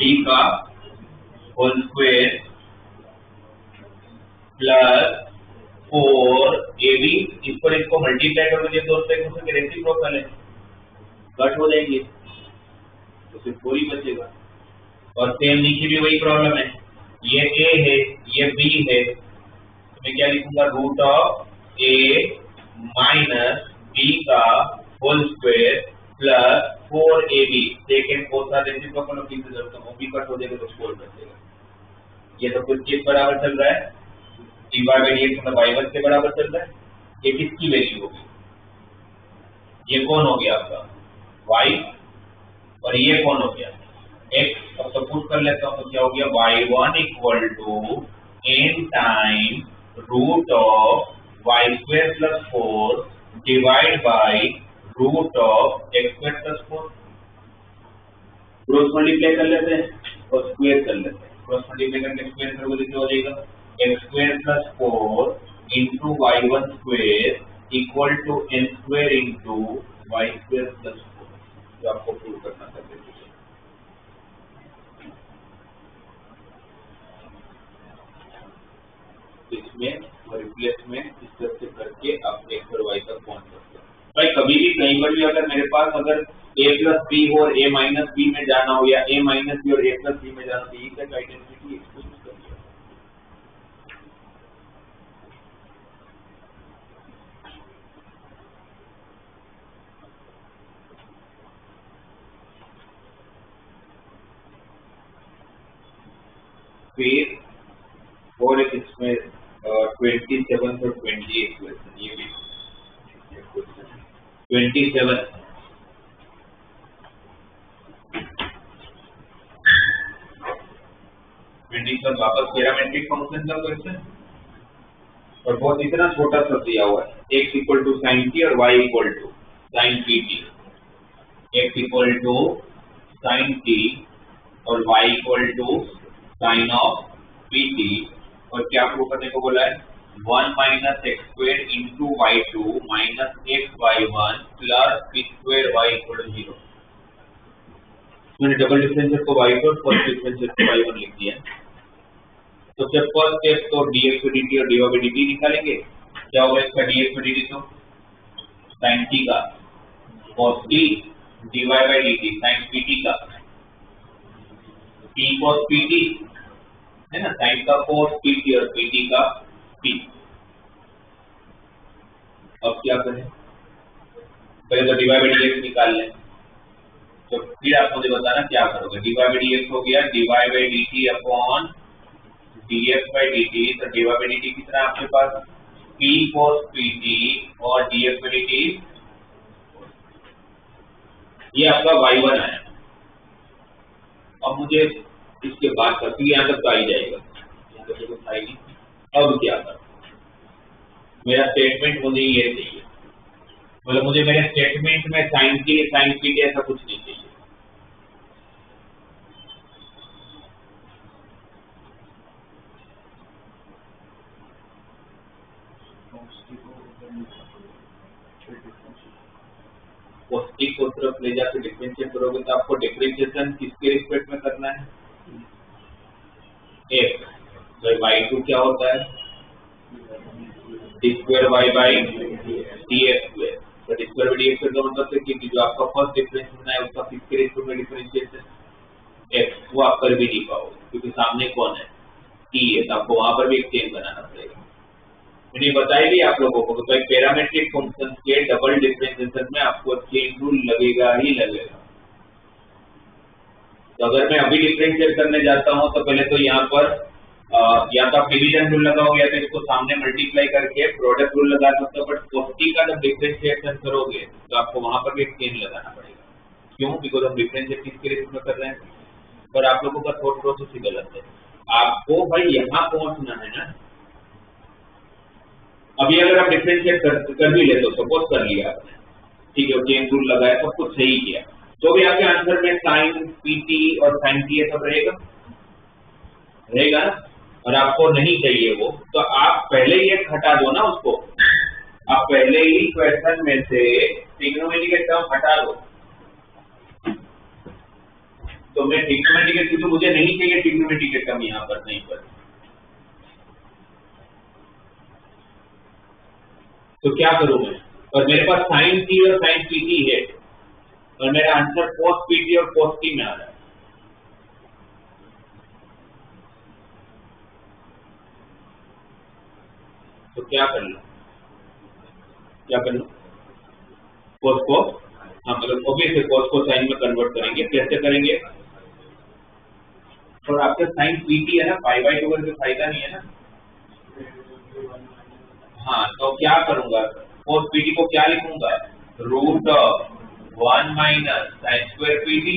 [SPEAKER 1] b का होल स्क्वायर प्लस 4ab, इस पर इसको मल्टीप्लाई करोगे ये दोनों एक दूसरे के रेसिप्रोकल है, कट हो जाएंगे तो सिर्फ 4 ही बचेगा। और सेम नीचे भी वही प्रॉब्लम है, ये a है ये b है तो मैं क्या लिखूंगा root of a minus b का whole square plus 4ab, second cos का रेसिप्रोकल ऑफ इनटू तो वो भी कट हो जाएगा तो 4 बचेगा। ये तो कुछ किस बराबर चल रहा है dy by dx मतलब y1 के बराबर चल रहा है, ये किसकी वैल्यू होगी, ये कौन हो गया आपका y और ये कौन हो गया x। अब सपोज कर लेता हूँ तो क्या हो गया y1 equal to n time root of y square plus 4 divide by root of x square plus 4। Cross multiply कर लेते हैं और स्क्वायर कर लेते हैं, क्रॉस मल्टीप्लाई करके स्क्वायर करोगे तो क्या हो जाएगा x square plus 4 into y1 square equal to n square into y square plus 4, जो आपको प्रूव करना था। इसमें रिप्लेसमेंट इस तरह से करके आप x और y तक पहुंच सकते हैं। भाई कभी भी कहीं पर भी अगर मेरे पास अगर a प्लस बी हो और a माइनस बी में जाना हो या a माइनस बी और a प्लस बी में जाना हो, ये तक आइडेंटिटी इसको यूज कर लिया। फिर और एक इसमें 27 और 28 क्वेश्चन, ये भी 27 वापस पैरामेट्रिक फंक्शन का क्वेश्चन और बहुत इतना छोटा सा दिया हुआ है, x equal to sine t और y equal to sine p t, x equal to sine t और y equal to sine of p t, और क्या प्रूव करने को बोला है 1 minus x square into Y two minus x Y one plus P square y equal to 0। मैंने double differential को y two और फर्स्ट डिफरेंशियल को y1 लिख दिया। तो जब फर्स्ट स्टेप तो dx by dt और dy by dt निकालेंगे, क्या होगा इसका dx by dt तो sin t का cos t, dy by dt sin pt का t cos pt है ना, sin का cos pt और pt का t। अब क्या करें, पहले तो dy by dx निकाल लें, तो फिर आप मुझे बताना क्या करोगे। dy by dx हो गया dy by dt upon dx by dt, तो dy by dt कितना आपके पास p cos pt और dx by dt, ये आपका y1 आया। अब मुझे इसके बाद का फिर यहाँ तक तो आ ही जाएगा, यहाँ तक तो कुछ आई नहीं। अब क्या करूं, मेरा स्टेटमेंट मुझे ये चाहिए, मतलब मुझे मेरे स्टेटमेंट में साइन की साइन pt ऐसा कुछ नहीं चाहिए। पॉजिटिव को तरफ ले जाकर डिफरेंशिएट करोगे तो आपको डिफरेंशिएशन किसके रिस्पेक्ट में करना है, x बाय y2 क्या होता है d square y by dx square. तो d स्क्वायर बाय dx का मतलब है कि जो आपका फर्स्ट डिफरेंशिएशन है उसका किसके रिस्पेक्ट में डिफरेंशिएशन x, वो आप कर भी नहीं पाओगे क्योंकि सामने कौन है t है, तो आपको वहां पर भी एक चेन बनाना पड़ेगा। मैंने बताया भी आप लोगों को तो एक पैरामेट्रिक फंक्शन के डबल डिफरेंशिएशन में आपको चेन रूल लगेगा ही लगेगा। तो अगर मैं अभी डिफरेंशिएट करने जाता हूं तो पहले तो यहाँ पर या तो आप डिवीजन रूल लगाओगे या तो इसको सामने मल्टीप्लाई करके प्रोडक्ट रूल लगा सकते हो, बट क्वांटिटी का जब डिफरेंशिएशन करोगे तो आपको वहां पर भी एक चेन लगाना पड़ेगा। क्यों, बिकॉज हम डिफरेंशिएट किसके रिस्पेक्ट में कर रहे हैं। पर आप लोगों का थॉट प्रोसेस ही गलत है, आपको भाई यहाँ पहुंचना है ना। अभी अगर आप डिफरेंशिएट कर भी ले तो सपोज कर लिया आपने, ठीक है, चेन रूल लगाया, सब कुछ सही किया, तो भी आपके आंसर में साइन पीटी और साइन टी सब रहेगा ना, और आपको नहीं चाहिए वो, तो आप पहले ही एक हटा दो ना उसको, आप पहले ही क्वेश्चन में से ट्रिग्नोमेट्री के टर्म हटा दो। तो मैं ट्रिग्नोमेट्री के तो मुझे नहीं चाहिए ट्रिग्नोमेट्री के टर्म यहाँ पर नहीं पर, तो क्या करूं मैं, और मेरे पास साइन टी और साइन पीटी है और मेरा आंसर cos पीटी और cos टी में आ रहा है। तो क्या कर लो cos को, हाँ मतलब ऑब्वियसली cos को साइन में कन्वर्ट करेंगे। कैसे करेंगे, और आपका साइन पीटी है ना, पाई बाय 2 करके फायदा नहीं है ना। हाँ तो क्या करूंगा, cos pt को क्या लिखूंगा, root of 1 minus sine square pt.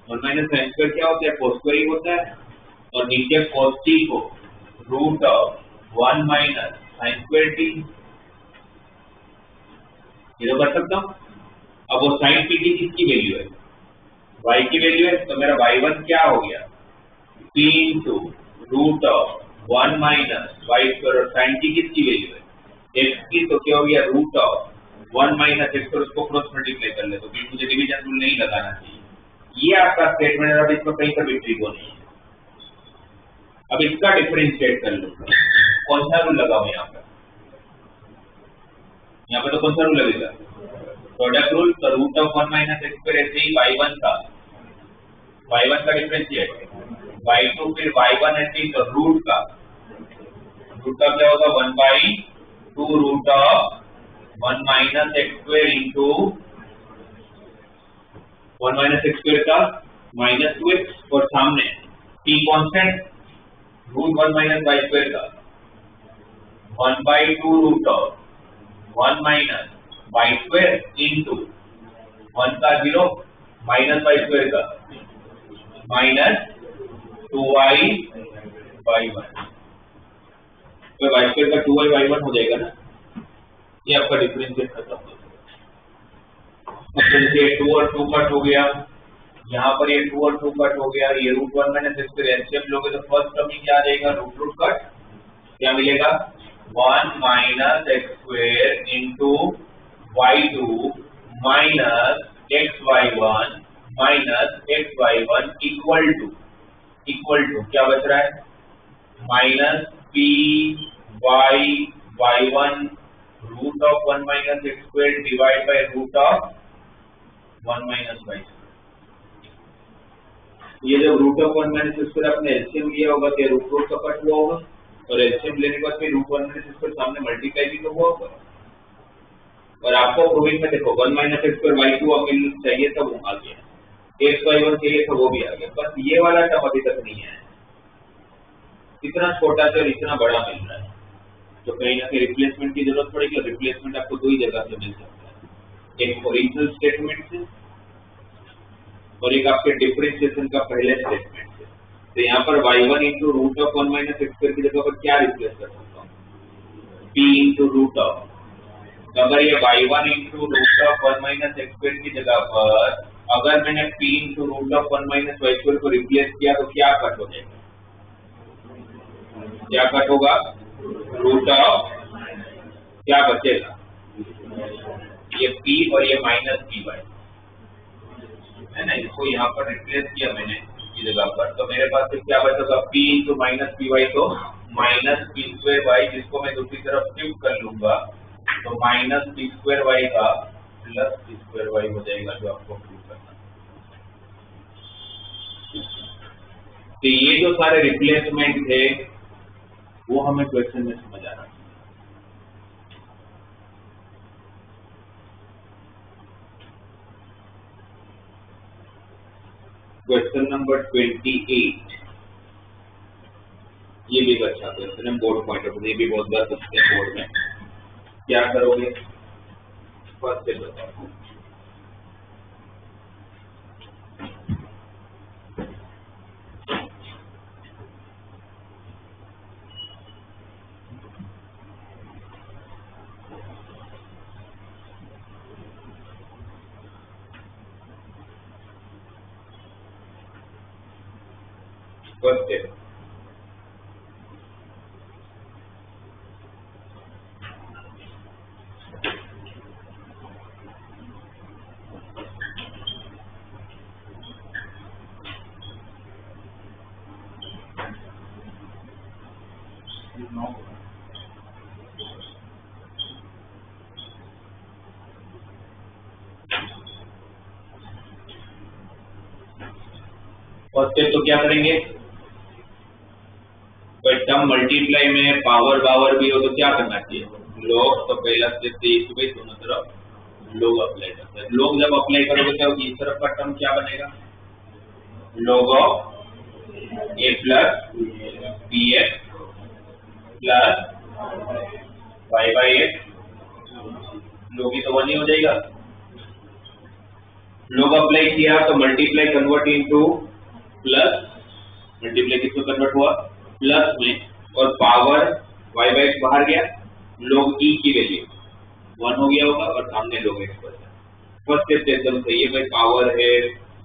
[SPEAKER 1] 1 minus sine square क्या होता है, cos स्क्वायर ही होता है, और नीचे cos t को root of 1 minus sine square t. ये तो कर सकता हूँ। अब वो साइन पीटी किसकी वैल्यू है, y की वैल्यू है, तो मेरा y1 क्या हो गया, p into root of 1 minus y square, और साइन टी किसकी वैल्यू है, x की, तो क्या हो गया रूट ऑफ 1 माइनस x, और उसको क्रॉस मल्टीप्लाई कर ले, तो फिर मुझे डिवीजन रूल नहीं लगाना चाहिए। ये आपका स्टेटमेंट है, अब इसमें कहीं पर भी ट्रिगो नहीं है। अब इसका डिफरेंशिएट कर लो, कौन सा रूल लगाओ यहाँ पे तो कौन सा रूल लगेगा, प्रोडक्ट रूल। तो root of 1 minus x square, ऐसे ही y1 का डिफरेंशिएट, y2 फिर y1 ऐसे ही, तो रूट का क्या होगा 1/2 root of 1 minus x square into 1 minus x square का माइनस 2x, और सामने t constant root 1 minus y square का 1/2 root of 1 minus y square into 1 का 0 माइनस वाई स्क्वायर का माइनस 2y by 1। तो y स्क्वायर का 2y by 1 हो जाएगा ना, ये आपका डिफरेंशिएट खत्म हो जाएगा। अब जैसे 2 और 2 कट हो गया, यहाँ पर ये 2 और 2 कट हो गया, ये √1 माइनस x स्क्वायर एलसीएम लोगे तो फर्स्ट टर्म क्या आ जाएगा, रूट कट क्या मिलेगा 1 minus x square into y2 minus xy1 minus xy1 equal to क्या बच रहा है minus p y y1 root of 1 minus x square divide by root of 1 minus y। ये जब root of 1 minus x square आपने LCM लिया होगा तो रूट का कट हुआ होगा और एलसीएम लेने के बाद फिर रूट 1 माइनस x स्क्वायर सामने मल्टीप्लाई भी तो हुआ होगा। और आपको प्रूविंग में देखो 1 माइनस x स्क्वायर y2 अब मिल चाहिए तब वो आ गया, xy1 चाहिए तो वो भी आ गया, बस ये वाला टर्म अभी तक नहीं है। इतना छोटा से और इतना बड़ा मिल रहा है तो कहीं ना कहीं रिप्लेसमेंट की जरूरत पड़ेगी और रिप्लेसमेंट आपको दो ही जगह से मिल सकता है, एक ओरिजिनल स्टेटमेंट से और एक आपके डिफरेंशिएशन का पहले स्टेटमेंट से। तो यहाँ पर y1 into root of 1 minus x square की जगह पर क्या रिप्लेस कर सकता हूँ p इंटू रूट ऑफ। तो अगर ये y1 into root of 1 minus x square की जगह पर अगर मैंने p into root of 1 minus y square को रिप्लेस किया तो क्या कट हो जाएगा, क्या कट होगा रूट ऑफ, क्या बचेगा ये p और ये माइनस पी वाई है ना, इसको यहाँ पर रिप्लेस किया मैंने की जगह पर तो मेरे पास क्या बचेगा p into minus P Y तो माइनस पी स्क्वायर वाई, जिसको मैं दूसरी तरफ शिफ्ट कर लूंगा तो माइनस पी स्क्वायर वाई का प्लस पी स्क्वायर वाई हो जाएगा जो आपको प्रूव करना। तो ये जो सारे रिप्लेसमेंट थे वो हमें क्वेश्चन में समझ आ रहा है। क्वेश्चन नंबर 28 ये भी एक अच्छा क्वेश्चन है बोर्ड पॉइंट ऑफ, ये भी बहुत बार पूछते हैं बोर्ड में। क्या करोगे फर्स्ट से बताओ। फर्स्ट स्टेप तो क्या करेंगे, कोई टर्म मल्टीप्लाई में पावर भी हो तो क्या करना चाहिए लॉग। तो पहला स्टेप तो भाई दोनों तरफ लॉग अप्लाई करते हैं। लॉग जब अप्लाई करोगे तो इस तरफ का टर्म क्या बनेगा log of a plus B x plus y by x, log ही तो 1 ही हो जाएगा। लॉग अप्लाई किया तो multiply convert into plus, multiply किसमें कन्वर्ट हुआ प्लस में, और पावर y बाई एक्स बाहर गया, log e की वैल्यू 1 हो गया होगा और सामने log x पर। फर्स्ट स्टेप एकदम सही है भाई, पावर है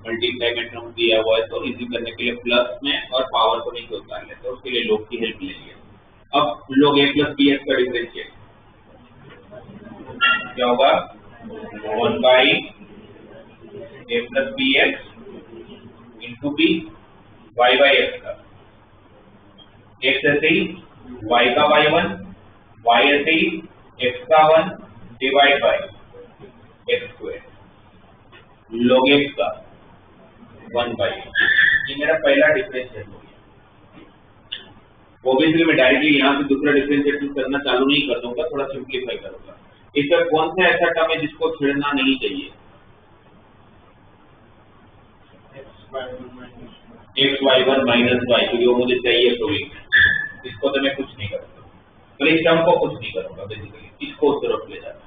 [SPEAKER 1] मल्टीप्लाई में टर्म दिया हुआ है तो इजी करने के लिए प्लस में और पावर को नहीं उतार लेते तो उसके लिए log की हेल्प ले लिया। अब log a प्लस bx का डिफरेंशिएट क्या होगा 1 by a plus bx into b y by x का, x ऐसे ही y का y1, y ऐसे ही x का 1 divide by x square log x का 1 बाई। ये मेरा पहला डिफरेंशिएट हो गया। ऑब्वियसली मैं डायरेक्टली यहाँ से दूसरा डिफरेंशिएशन करना चालू नहीं कर दूंगा, थोड़ा सिंप्लीफाई करूंगा। इसका कौन सा ऐसा टर्म है जिसको छेड़ना नहीं चाहिए, X Y one minus Y, क्योंकि वो मुझे चाहिए प्रूविंग में, इसको तो मैं कुछ नहीं करूंगा, तो इस टर्म को कुछ नहीं करूंगा, बेसिकली इसको उस तरफ ले जाता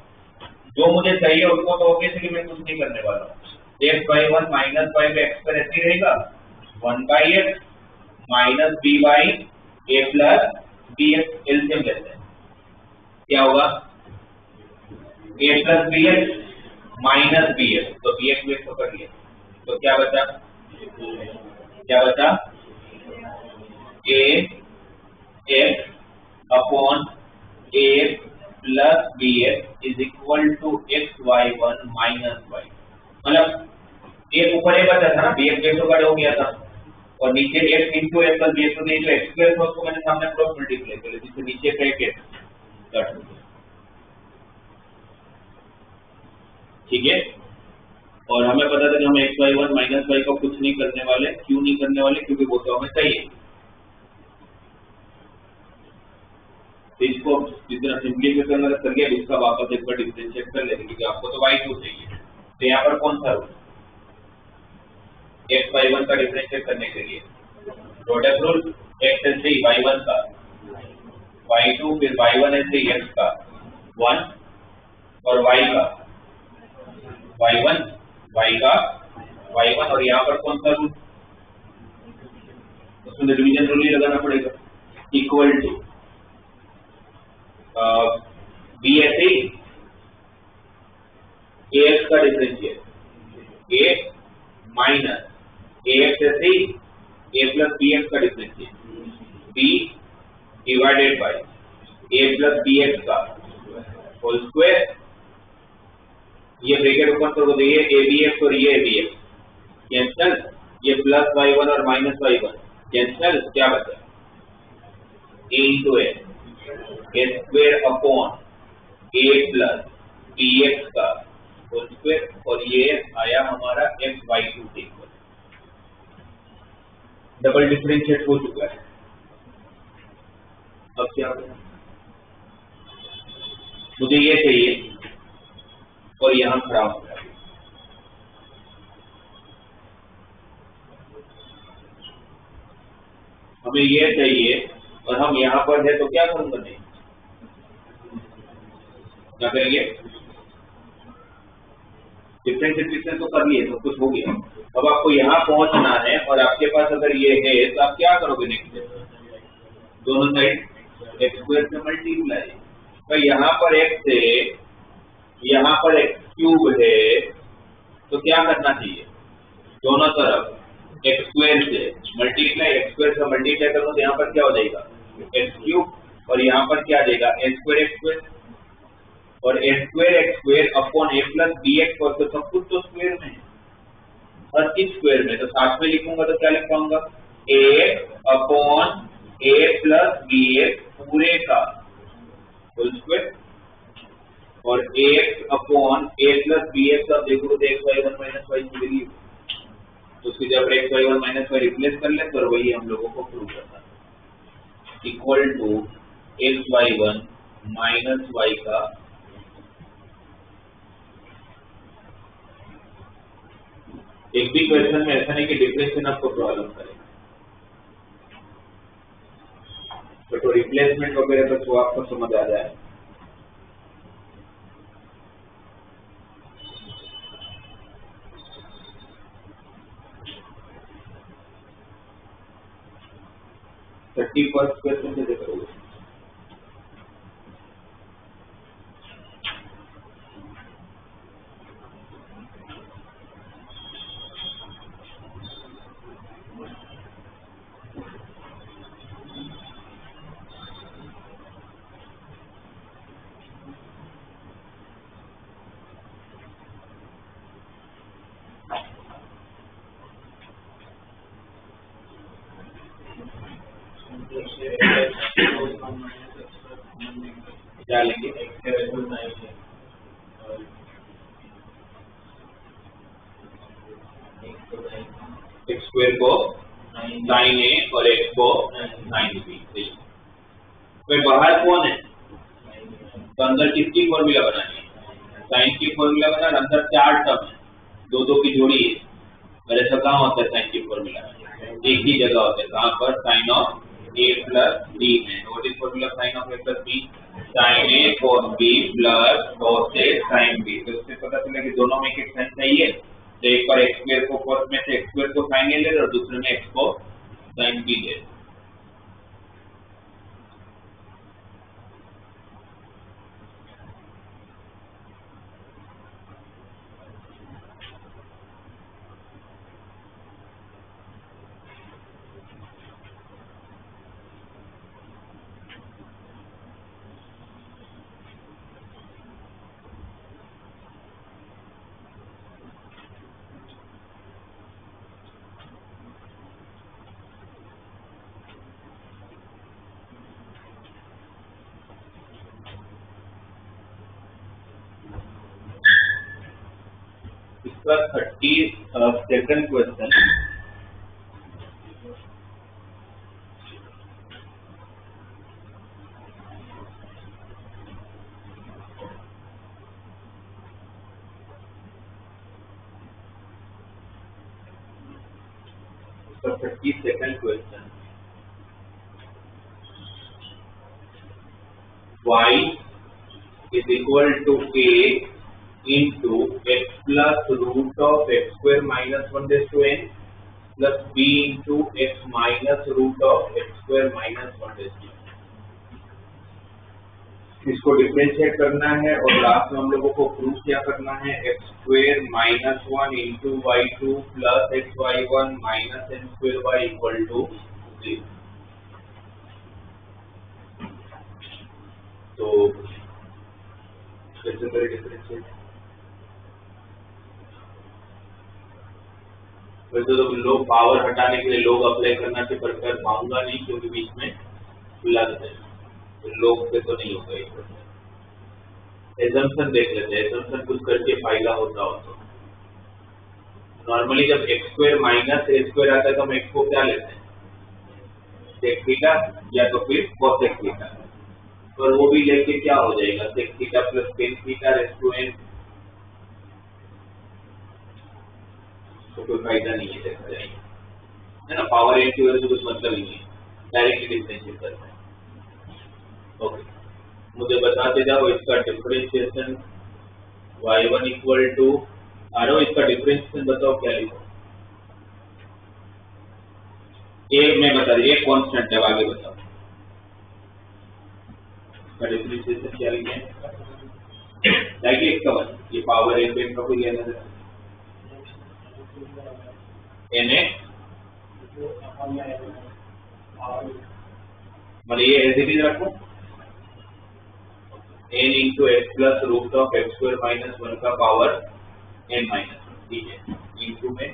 [SPEAKER 1] जो मुझे चाहिए उसको तो ऑब्वियसली मैं कुछ नहीं करने वाला हूँ। X Y one minus y पे एक्स पर ऐसे रहेगा 1 by x minus b by a plus B x, LCM लेते हैं क्या होगा a plus B x minus b x, तो बी एक्स को कर लिया, तो क्या बचा, a x upon A plus B x is equal to x Y one minus y, मतलब एक ऊपर एक बचा था ना, बी एक्स तो कट हो गया था और नीचे X into X plus B x, तो जो एक्स स्क्वायर था उसको मैंने सामने क्रॉस मल्टीप्लाई कर लिया, जिससे नीचे का एक एक्स कट हो गया, ठीक है। और हमें पता था कि हम X Y one minus Y का कुछ नहीं करने वाले, क्यों नहीं करने वाले, क्योंकि वो तो हमें चाहिए। तो इसको जितना सिंप्लीफिकेशन कर लिया, इसका वापस एक बार डिफरेंशिएट कर लेंगे, क्योंकि आपको तो y2 चाहिए। तो यहाँ पर कौन सा रूल, x y1 का डिफरेंशिएट करने के लिए प्रोडक्ट रूल, x है 3 y1 का y2, फिर y1 है 3 x का 1 और y का y1 y का y1, और यहाँ पर कौन सा रूल, उसमें डिवीजन रूल ही लगाना पड़ेगा, equal to b s a x का differentiate a minus a x s a plus B x का differentiate b divided by a plus B x का होल स्क्वायर, ये ब्रैकेट ओपन कर दो, ये ए बी एक्स और ये b x cancel, ये प्लस वाई वन और माइनस वाई वन कैंसल, क्या बचा a into a square upon A plus B x का होल स्क्वायर, और ये आया हमारा एक्स वाई टू के इक्वल, डबल डिफरेंशिएट हो चुका है। अब क्या होगा, मुझे ये चाहिए और यहां खड़ा हो गया, हमें ये चाहिए और हम यहाँ पर है, तो क्या करूंगा, नहीं क्या करेंगे, डिफरेंशिएशन तो कर लिए, तो कुछ हो गया। अब आपको यहाँ पहुंचना है और आपके पास अगर ये है तो आप क्या करोगे, नेक्स्ट दोनों साइड एक्स स्क्वायर से मल्टीप्लाई, तो यहाँ पर एक्स है, यहाँ पर एक्स क्यूब है, तो क्या करना चाहिए, दोनों तरफ एक्स स्क्वायर से मल्टीप्लाई, एक्स स्क्वायर से मल्टीप्लाई करो तो यहाँ पर क्या हो जाएगा एक्स क्यूब, और यहाँ पर क्या आ जाएगा ए स्क्वायर और ए स्क्वायर अपॉन ए प्लस बी एक्स, और तो सब कुछ तो स्क्वायर में है, हर चीज स्क्वायर में, तो साथ में लिखूंगा तो क्या लिख पाऊंगा, A upon A plus B X पूरे का होल स्क्वायर, और एक्स अपॉन ए प्लस बी एक्स, अब देखो तो X Y one minus Y की वैल्यू, तो उसकी जब X Y one minus Y replace कर ले, तो वही हम लोगों को प्रूव करना है, equal to x Y one minus Y का एक भी क्वेश्चन में ऐसा नहीं कि डिफरेंशिएशन आपको प्रॉब्लम करेगा, तो रिप्लेसमेंट वगैरह तो आपको समझ आ जाए। थर्टी फर्स्ट क्वेश्चन से देखोगे, क्या लेंगे, एक्स स्क्वायर को 9a और x को 9b, फिर बाहर कौन है, तो अंदर किसकी फॉर्मूला बनानी है, साइन की फॉर्मूला बना, अंदर चार टर्म है, दो दो की जोड़ी है, और ऐसा कहाँ होता है साइन की फॉर्मूला, एक ही जगह होता है, कहाँ पर, sine of a plus b में, what is formula sine of a plus b, sine a cos b plus cos a sine b, तो इससे पता चला कि दोनों में एक साइन चाहिए, तो एक बार एक्स स्क्वायर को फर्स्ट में से एक्स स्क्वायर को साइन ए ले और दूसरे में एक्स को साइन बी ले, इसका 32nd क्वेश्चन, इसका 32nd question, y is equal to a into x plus root of x square minus 1 raised to n plus b into x minus root of x square minus 1 raised to n। इसको differentiate करना है और last में हम लोगों को proof क्या करना है, X square minus 1 into Y two plus x Y one minus N square Y equal to 0। तो कैसे करें डिफरेंशिएट? वैसे तो लोग पावर हटाने के लिए लोग अप्लाई करना से पर कर पाऊंगा नहीं क्योंकि बीच में खुला है, तो लोग पे तो नहीं होगा। एक एजम्पशन देख लेते हैं, एजम्पशन कुछ करके फायदा होता हो तो नॉर्मली जब एक्स स्क्वायर माइनस ए स्क्वायर आता है तो हम एक्स को क्या लेते हैं, सेक थीटा या तो फिर कोसेक थीटा, पर वो भी लेके क्या हो जाएगा, sec theta plus tan theta raise to n, तो कोई फायदा नहीं है देखा जाएगा, है ना। पावर n की वजह से कुछ मतलब ही नहीं है, डायरेक्टली डिफरेंशिएट करते हैं। ओके, मुझे बताते जाओ इसका डिफरेंशिएशन y1 इक्वल टू आरो, इसका डिफरेंशिएशन बताओ क्या लिखो। एक में बता दिए, एक कांस्टेंट है, आगे बताओ इसका डिफरेंशिएशन क्या लिखे, लाइक एक का वन, ये पावर n पे का कोई लेना देना n है, मतलब ये ऐसे भी रखो n into X plus root of X square minus 1 का पावर n माइनस 1, ठीक है, इंटू में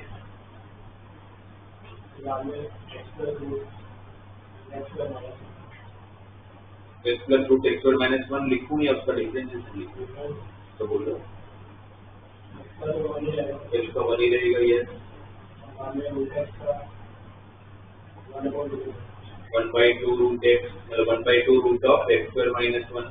[SPEAKER 1] X plus root X square minus 1 लिखूं या उसका डिफरेंशिएशन लिखूं, तो बोलो एक्स का 1 ही रहेगा, ये 1/2 root X 1/2 root of X square minus 1,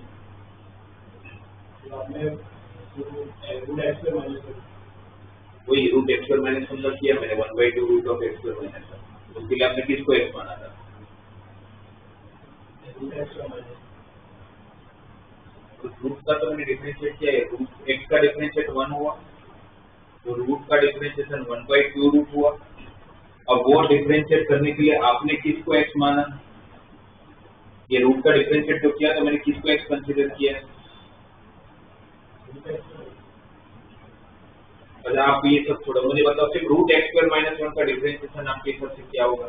[SPEAKER 1] वही रूट एक्स स्क्वायर माइनस 1 किया मैंने, 1/2 root of X square minus 1, उसके लिए आपने किसको एक्स माना था, रूट का तो मैंने डिफरेंशिएट किया है, रूट एक्स का डिफरेंशिएट 1 हुआ, तो रूट का डिफरेंशिएशन 1/2 रूट हुआ। अब वो डिफरेंशिएट करने के लिए आपने किसको एक्स माना, ये रूट का डिफरेंशिएट तो किया, तो मैंने किसको एक्स कंसीडर किया है। अच्छा आप ये सब छोड़ो, मुझे बताओ सिर्फ रूट एक्स स्क्वायर माइनस 1 का डिफरेंशिएशन आपके हिसाब से क्या होगा,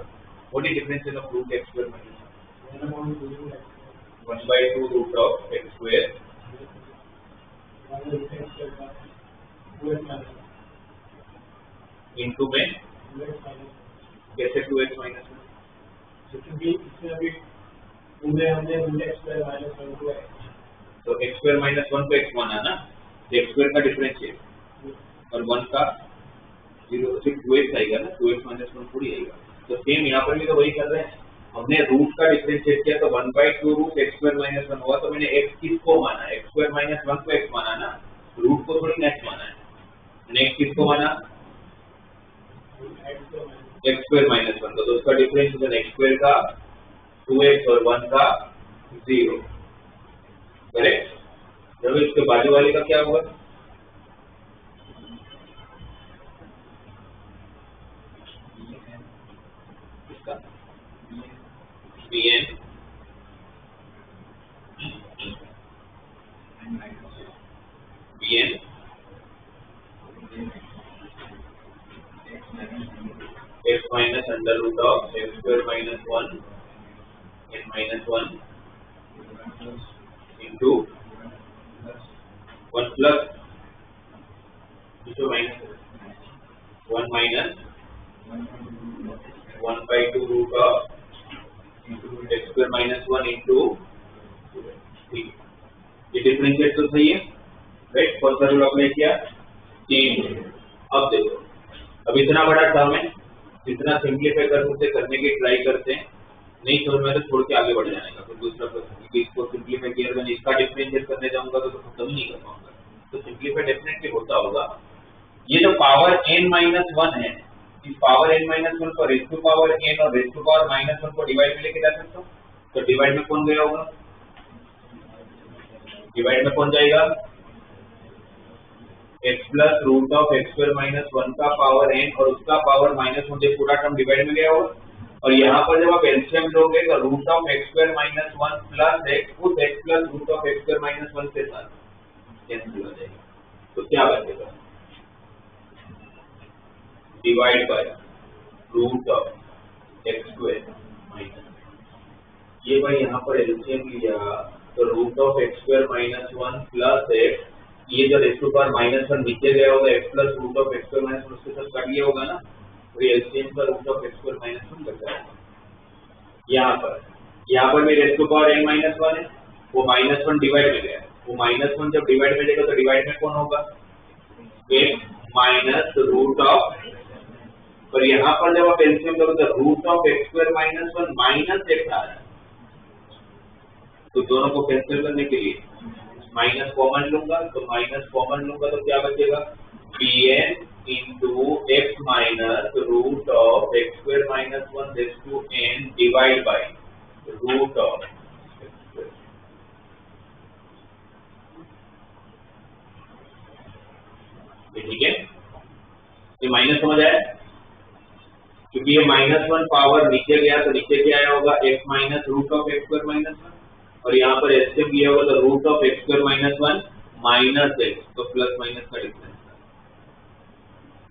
[SPEAKER 1] what is differentiation of root X square minus 1/2 root of X square into में कैसे 2x माइनस 1, क्योंकि इसमें अभी हमने रूट एक्स स्क्वायर माइनस 1 को तो एक्स स्क्वायर माइनस 1 को एक्स माना ना, एक्स स्क्वायर का डिफरेंशिएट और 1 का 0, सिर्फ 2x आएगा ना, 2x माइनस 1 थोड़ी आएगा। तो सेम यहाँ पर भी तो वही कर रहे हैं, हमने रूट का डिफरेंशिएट किया तो 1/2 रूट एक्स स्क्वायर माइनस 1 हुआ, तो मैंने x किसको माना, एक्स स्क्वायर माइनस 1 को x माना ना, रूट को थोड़ी नेक्स्ट माना है, मैंने x किसको माना, एक्स स्क्वायर माइनस 1, तो उसका डिफरेंशिएशन एक्स स्क्वायर का 2x और 1 का 0, करेक्ट। जब इसके बाजू वाले का क्या हुआ, इसका bn x minus under root of x square minus 1 n minus 1 into 1 plus minus 1 minus 1/2 root of x square minus 1 into 3, ये डिफरेंशिएट तो सही है, राइट। कौन सा रूल अप्लाई किया, चेंज, अब देखो, अब इतना बड़ा टर्म है, जितना सिंप्लीफाई कर सकते करने की ट्राई करते हैं, नहीं समझ में तो छोड़ के आगे बढ़ जाने का। फिर दूसरा प्रश्न, क्योंकि इसको सिंप्लीफाई किया मैंने, इसका डिफरेंशिएट करने जाऊंगा तो खत्म नहीं कर पाऊंगा। तो सिंप्लीफाई डेफिनेटली होता होगा। ये जो पावर n-1 है, इस पावर n-1 को रेज़ टू पावर n और रेज़ टू पावर -1 को डिवाइड में लेके जा सकता हूँ। तो डिवाइड में कौन गया होगा? डिवाइड में कौन जाएगा? x plus root of x square -1 का पावर n और उसका पावर -1, ये पूरा टर्म डिवाइड में गया होगा। और यहाँ पर जब आप एलसीएम लोगे तो root of x square -1 plus x उस x plus root of x square -1 के साथ कैंसिल हो जाएगा। तो क्या बचेगा? Divide by root of x square -1। ये भाई यहाँ पर एलसीएम लिया तो root of x square -1 plus x, ये जो रेज़ टू पावर -1 नीचे गया होगा, x plus root of x square -1 उसके साथ काट लिया होगा ना, तो एलसीएम का रूट ऑफ x स्क्वायर -1 बच जाएगा। यहाँ पर भी रेज़ टू पावर n-1 है, वो -1 डिवाइड में गया, वो -1 जब डिवाइड में जाएगा तो डिवाइड में कौन होगा? x माइनस रूट ऑफ, और यहाँ पर जब आप एलसीएम करोगे तो root of x square -1 minus x आ रहा है, तो दोनों को कैंसिल करने के लिए माइनस कॉमन लूंगा, तो माइनस कॉमन लूंगा तो क्या बचेगा? bn into X minus root of x square -1 raise to n divide by root of x square. ठीक है, ये माइनस समझ आया? क्योंकि ये -1 पावर नीचे गया तो नीचे क्या आया होगा? x minus root of x square -1, और यहाँ पर एलसीएम लिया होगा तो root of x square -1 minus x, तो प्लस माइनस का डिफरेंस।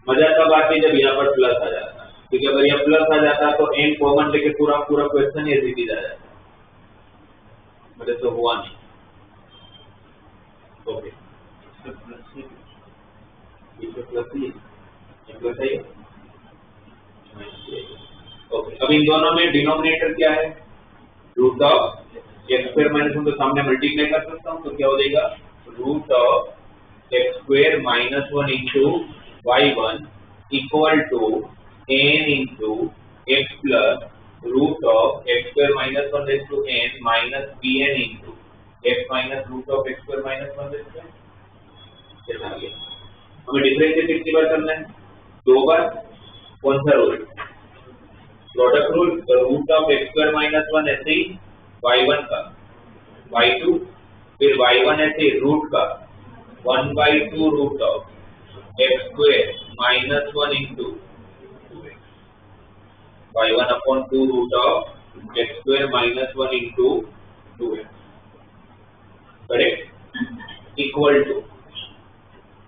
[SPEAKER 1] मजा तब आती जब यहाँ पर प्लस आ जाता, क्योंकि अगर यहाँ प्लस आ जाता तो n कॉमन लेके पूरा क्वेश्चन ये सीधी आ जाता, मतलब तो हुआ नहीं। ओके, प्लस है। ओके, अब इन दोनों में डिनोमिनेटर क्या है? रूट ऑफ x स्क्वायर -1 तो सामने मल्टीप्लाई कर सकता हूँ, तो क्या हो जाएगा? Root of x square -1 into y1 equal to n into x plus root of x square -1 raise to n minus bn into x minus root of x square -1 raise to n। कैसा आ गया? हमें differentiate कितनी बार करना है? 2 बार। कौन सा rule? Product rule. Root of x square -1 ऐसे ही y1 का y2, फिर y1 ऐसे रूट का 1/2 root of x square -1 into y1 upon 2 root of x square -1 into 2x, correct? Equal to,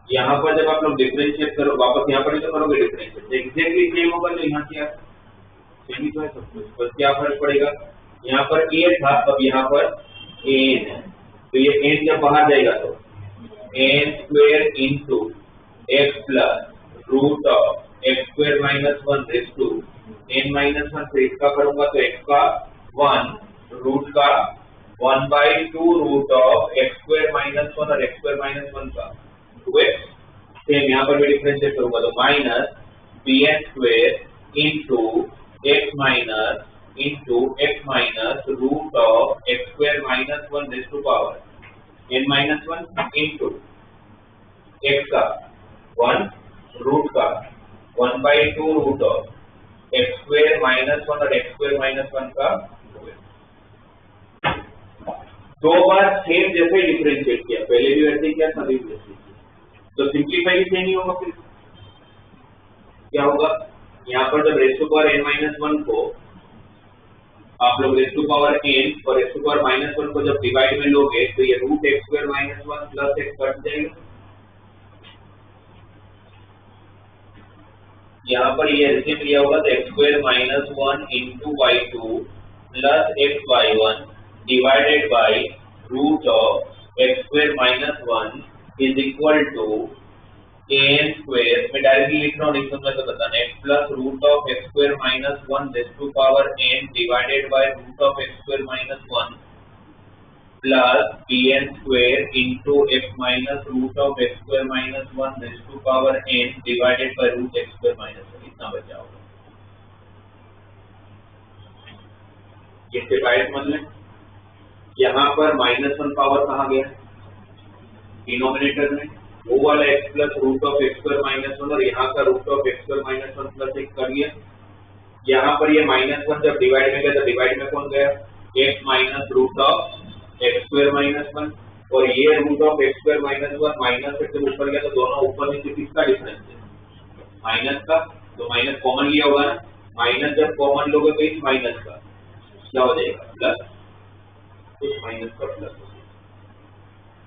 [SPEAKER 1] यहाँ पर जब आप लोग डिफरेंशिएट करो, वापस यहाँ पर ही तो करोगे डिफरेंशिएट, एग्जैक्टली सेम होगा जो यहाँ किया, सेम ही तो है सब कुछ, बस क्या फर्क पड़ेगा? यहाँ पर a था, अब यहाँ पर n है, तो ये n जब बाहर जाएगा तो n square into x plus root of x square -1 raise to n-1 से इसका करूंगा तो x का 1 रूट का 1/2 रूट ऑफ x स्क्वायर -1 और x स्क्वायर -1 का 2x। सेम यहाँ पर भी डिफरेंशिएट करूंगा तो minus bn square into x minus into x minus root of x square -1 raise to power n-1 into x का 1 रूट का 1/2 रूट ऑफ x स्क्वायर -1 और x स्क्वायर -1 का 2x। 2 बार सेम जैसे डिफरेंशिएट किया, पहले भी वैसे ही किया, सभी वैसे ही, तो सिंप्लीफाई से नहीं होगा। फिर क्या होगा? यहाँ पर जब रेज़ टू पावर n-1 को आप लोग रेज़ टू पावर n और रेज़ टू पावर -1 को जब डिवाइड में लोगे तो ये root x square -1 plus x cut जाएगा। यहाँ पर ये एलसीएम लिया होगा तो x square -1 into y2 plus x y1 divided by root of x square -1 is equal to an square, मैं डायरेक्टली लिख रहा हूँ, नहीं समझा तो बताना, x plus root of x square -1 raise to power n divided by root of x square -1 plus bn square into x minus root of x square minus 1 raise to power n divided by root x square minus 1, इतना बचा होगा। ये divide मतलब यहाँ पर -1 power कहाँ गया denominator में, वो वाला x plus root of x square minus 1 और यहाँ का root of x square minus 1 plus 1 कर दिया। यहाँ पर ये -1 जब डिवाइड में गया तो डिवाइड में कौन गया x minus root of x square minus 1 और ये root of x square minus 1 minus से जब ऊपर गया तो दोनों ऊपर नीचे किसका डिफरेंस है माइनस का, तो माइनस कॉमन लिया होगा ना, माइनस जब कॉमन लोगे तो इस माइनस का क्या हो जाएगा प्लस, इस माइनस का प्लस,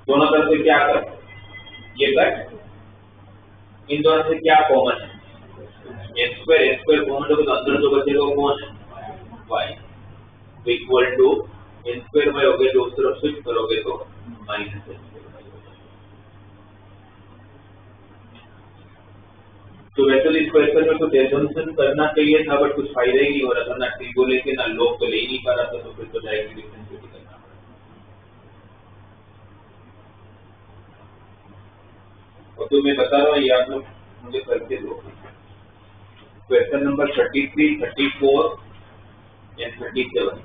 [SPEAKER 1] दोनों तरफ से क्या कर ये कट, इन दोनों से क्या कॉमन है x स्क्वायर कॉमन लोगे तो अंदर जो बचेगा वो कौन है y equal to n square में होगे जो उस तरफ स्विच करोगे तो माइनस n स्क्वायर। तो वैसे तो इस क्वेश्चन में कुछ एजम्पशन करना चाहिए था बट कुछ फायदा ही नहीं हो रहा था, ना ट्री को लेके ना लॉग को ले ही नहीं पा रहा था, तो फिर तो डायरेक्ट डिफरेंशिएट करना पड़ा। और तो मैं बता रहा हूँ ये आप लोग मुझे करके दो। Question number 33, 34 and 37।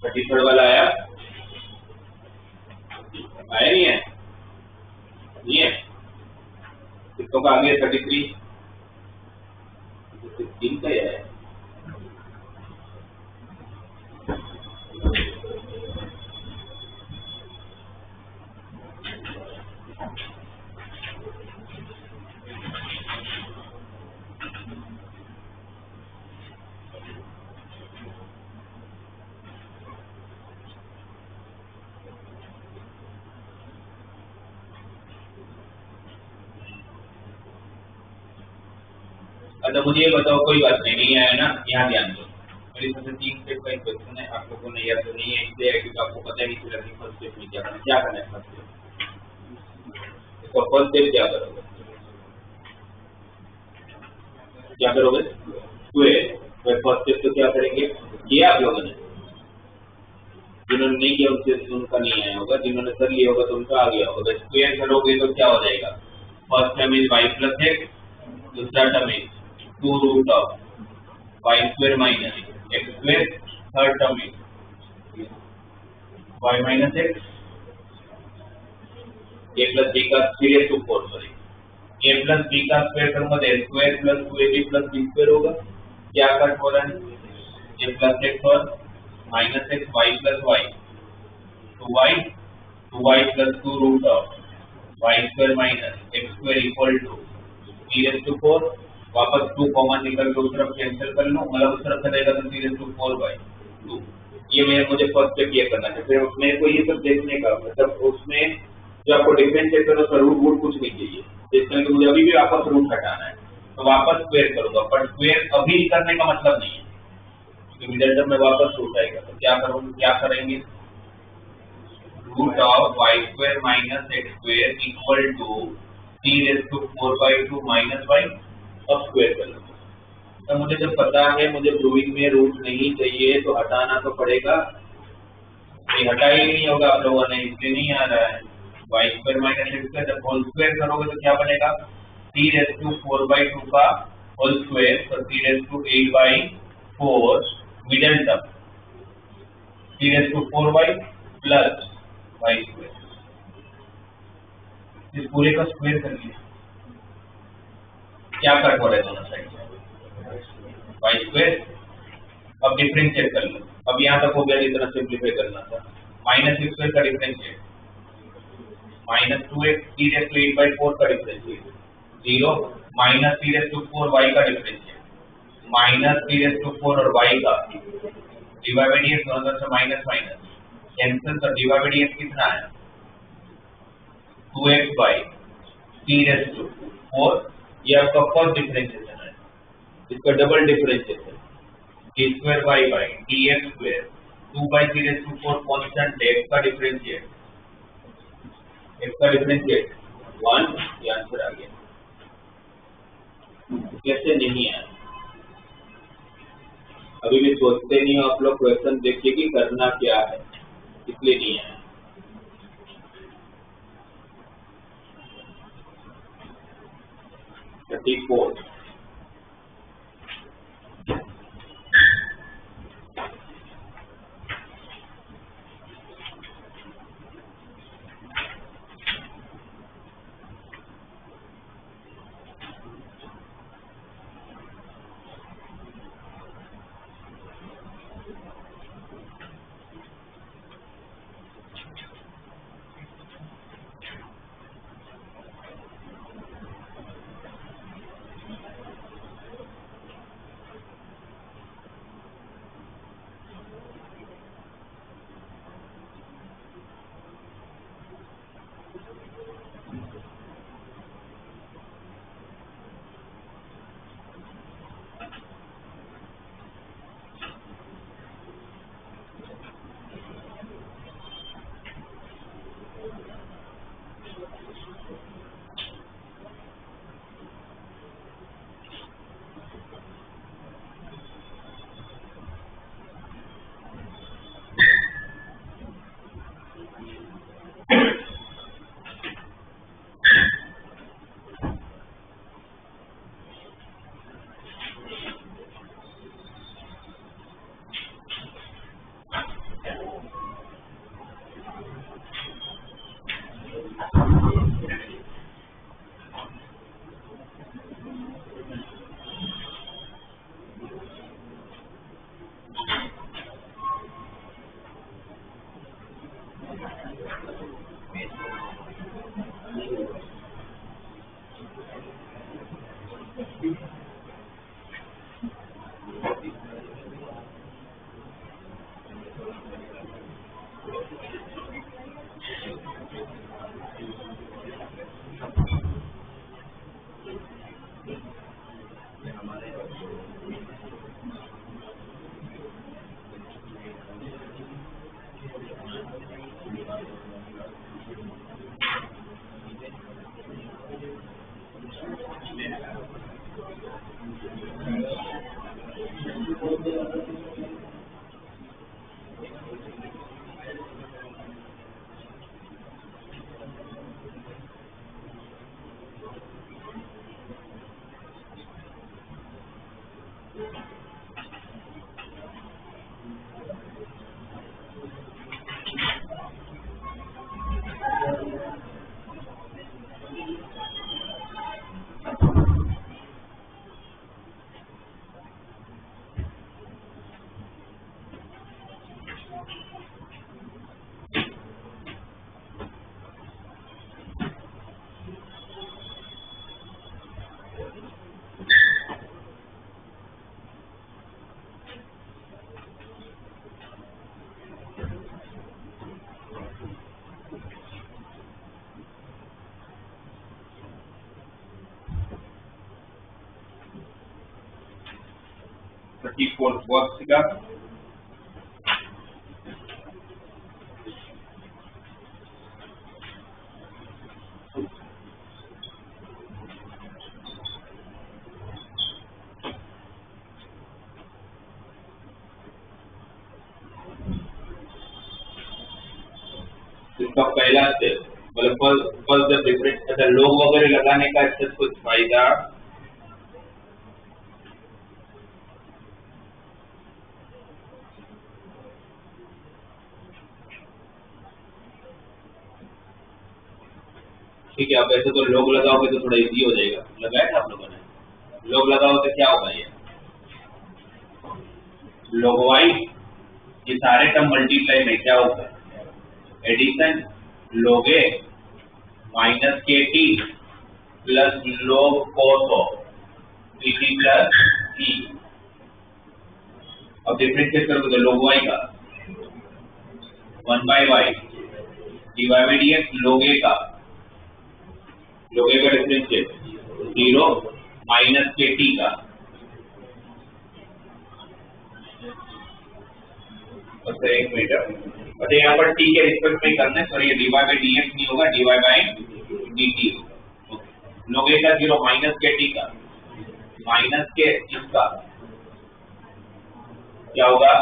[SPEAKER 1] 33 वाला आया नहीं है? नहीं है? कितनों का आ गया 33? 16 का ही है। अच्छा मुझे ये बताओ, कोई बात नहीं आया ना, यहाँ ध्यान दो। मेरी सबसे 3 स्टेप का क्वेश्चन है, आप लोगों ने या तो नहीं है इसलिए क्योंकि आपको पता नहीं चला कि फर्स्ट स्टेप में क्या करना है। फर्स्ट स्टेप इसका फर्स्ट स्टेप क्या करोगे? क्या करोगे? स्क्वायर। फर्स्ट स्टेप तो क्या करेंगे? किया आप लोगों ने? जिन्होंने नहीं किया उनका नहीं आया होगा, जिन्होंने कर लिया होगा तो उनका आ गया होगा। स्क्वायर करोगे तो क्या हो जाएगा? First term is y plus x, दूसरा term is 2 root of y square minus x square, third term is y minus x, a plus b का 3/4 सॉरी a प्लस b का स्क्वायर करूंगा तो a square plus 2ab plus b square होगा। क्या cut हो रहा है? a plus x और minus x, y plus y 2y plus 2 root of y square minus x square equal to 3/4। वापस 2 कॉमन निकल के उस तरफ कैंसिल कर लो, मतलब उस तरफ रहेगा तो 3/4/2। ये मुझे फर्स्ट स्टेप ये करना है। फिर मेरे को ये सब देखने का मतलब उसमें जो आपको डिफरेंशिएट करो तो रूट कुछ नहीं चाहिए, जिस तरह कि मुझे अभी भी वापस रूट हटाना है तो वापस स्क्वायर करूंगा, पर स्क्वायर अभी करने का मतलब नहीं है क्योंकि मिडिल टर्म में वापस रूट आएगा। तो क्या करेंगे? Root of y square minus x square equal to 3/4/2 minus y अब स्क्वायर कर लो। तो मुझे जब पता है मुझे प्रूविंग में रूट नहीं चाहिए तो हटाना तो पड़ेगा। ये हटा ही नहीं होगा आप लोगों ने, इसलिए नहीं आ रहा है। y square minus x square जब होल स्क्वायर करोगे तो क्या बनेगा? 3/4/2 का होल स्क्वायर, तो 3/8/4 middle term 3/4y plus y square, इस पूरे का स्क्वायर कर लिया। क्या कट हो रहा है दोनों साइड से? y square. अब डिफरेंशिएट कर लो। अब यहाँ तक हो गया जितना सिंप्लीफाई करना था। माइनस x स्क्वायर का डिफरेंशिएट, माइनस 2x 3/8/4 का डिफरेंशिएट 0, माइनस 3/4 y का डिफरेंशिएट, माइनस 3/4 और y का डिवाइड dx दोनों तरफ से माइनस माइनस कैंसिल, तो डिवाइड dx कितना है? 2x/3/4। ये आपका फर्स्ट डिफरेंशिएशन है। इसका double differentiation d2y/dx² 2/3/4 constant x का डिफरेंशिएट 1, ये आंसर आ गया। कैसे नहीं आया? अभी भी सोचते नहीं हो आप लोग, क्वेश्चन देखिए कि करना क्या है, इसलिए नहीं आया। थर्टी फोर वर्क का इसका पहला स्टेप मतलब जब डिफरेंट लोग वगैरह लगाने का इससे कुछ फायदा ठीक है। अब ऐसे तो लोग लगाओगे तो थोड़ा इजी हो जाएगा। लगाया था आप लोगों ने? लोग लगाओ तो क्या होगा? ये लोग वाइज ये सारे टर्म मल्टीप्लाई में क्या होगा? एडिशन लोगे माइनस के टी प्लस लोग कोस पी टी प्लस टी। अब डिफरेंशिएट करोगे तो लोग वाई का 1/y डिवाइड बाई dx लोगे का डिफरेंशिएट 0 माइनस के टी का अच्छा 1 मीटर। अच्छा यहाँ पर t के रिस्पेक्ट में करना है, सॉरी ये dy by dx नहीं होगा, dy by dt होगा। लोगे का 0 माइनस के t का, माइनस के इसका क्या होगा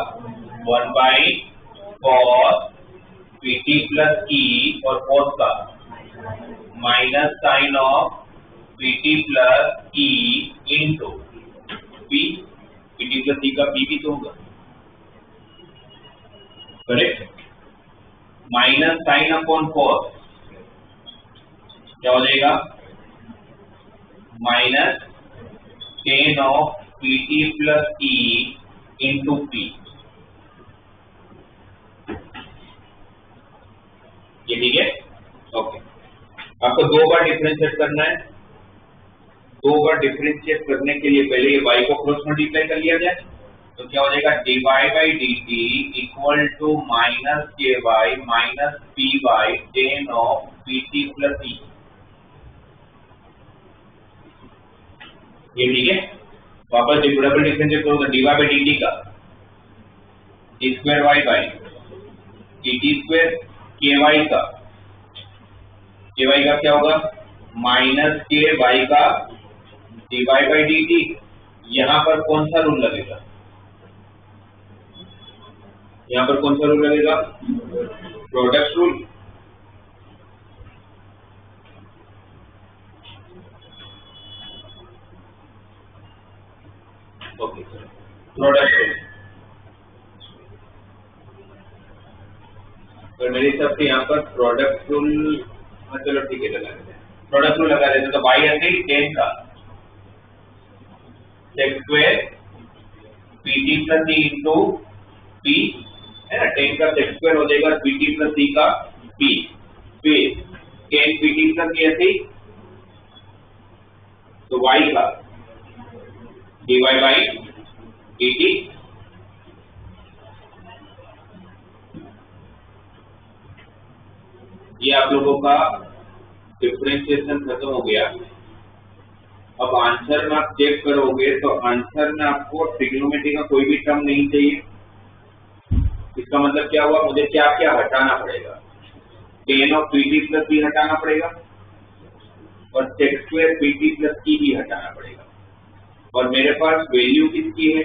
[SPEAKER 1] 1 by cos pt plus e और cos का minus sine of pt plus e into p, pt plus e का p भी तो होगा, correct. Minus sine upon cos क्या हो जाएगा minus tan of pt plus e into p, ये ठीक है। ओके, आपको 2 बार डिफरेंशिएट करना है। 2 बार डिफरेंशिएट करने के लिए पहले ये y को क्रॉस मल्टीप्लाई कर लिया जाए, तो क्या हो जाएगा dy by dt equal to minus k y minus P y tan of pt plus e, ये ठीक है। वापस डबल डिफरेंशिएट करो तो dy बाई dt का d square y by dt square k y का, के वाई का क्या होगा माइनस के वाई का dy बाई dt। यहाँ पर कौन सा रूल लगेगा, यहाँ पर कौन सा रूल लगेगा product rule. Okay, product rule. तो मेरे हिसाब से यहाँ पर प्रोडक्ट रूल, चलो ठीक है लगा देते हैं, प्रोडक्ट रूल लगा देते। तो y ऐसे ही 10 का sec square pt plus e into p है ना, 10 का सेक स्क्वायर हो जाएगा pt प्लस e का p, फिर 10 pt प्लस e ऐसे ही, तो y का dy बाई dt, ये आप लोगों का डिफरेंशिएशन खत्म हो गया। अब आंसर में आप चेक करोगे तो आंसर में आपको ट्रिग्नोमेट्री का कोई भी टर्म नहीं चाहिए। इसका मतलब क्या हुआ, मुझे क्या क्या हटाना पड़ेगा, tan of pt plus e हटाना पड़ेगा और sec square pt plus e भी हटाना पड़ेगा। और मेरे पास वैल्यू किसकी है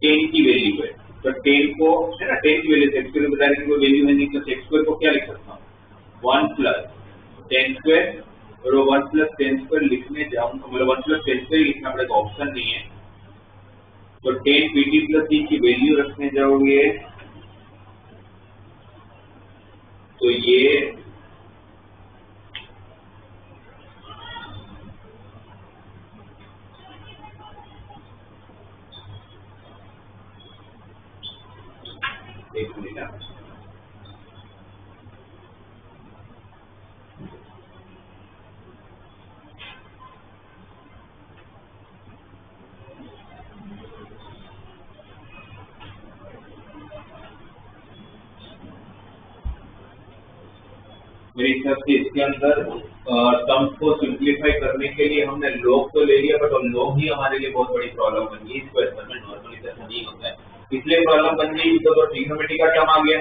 [SPEAKER 1] 10 की वैल्यू है, तो 10 को है ना 10 की वैल्यू सेक स्क्वायर में बताने की कोई वैल्यू है नहीं, तो सेक स्क्वायर को क्या लिख सकता हूँ 1 प्लस 10 स्क्वायर, और 1 प्लस 10 स्क्वायर लिखने जाऊंगा, मतलब 1 प्लस 10 स्क्वायर लिखना पड़ेगा, ऑप्शन नहीं है। तो 10 pt प्लस e की वैल्यू रखने जाओगे तो ये एक मिनट, मेरे हिसाब से इसके अंदर टर्म्स को सिंप्लीफाई करने के लिए हमने लॉग तो ले लिया, बट लॉग ही हमारे लिए बहुत बड़ी प्रॉब्लम बन गई। इस क्वेश्चन में नॉर्मली ऐसा नहीं होता है, इसलिए प्रॉब्लम बन गई। तो ट्रिग्नोमेट्री का टर्म आ गया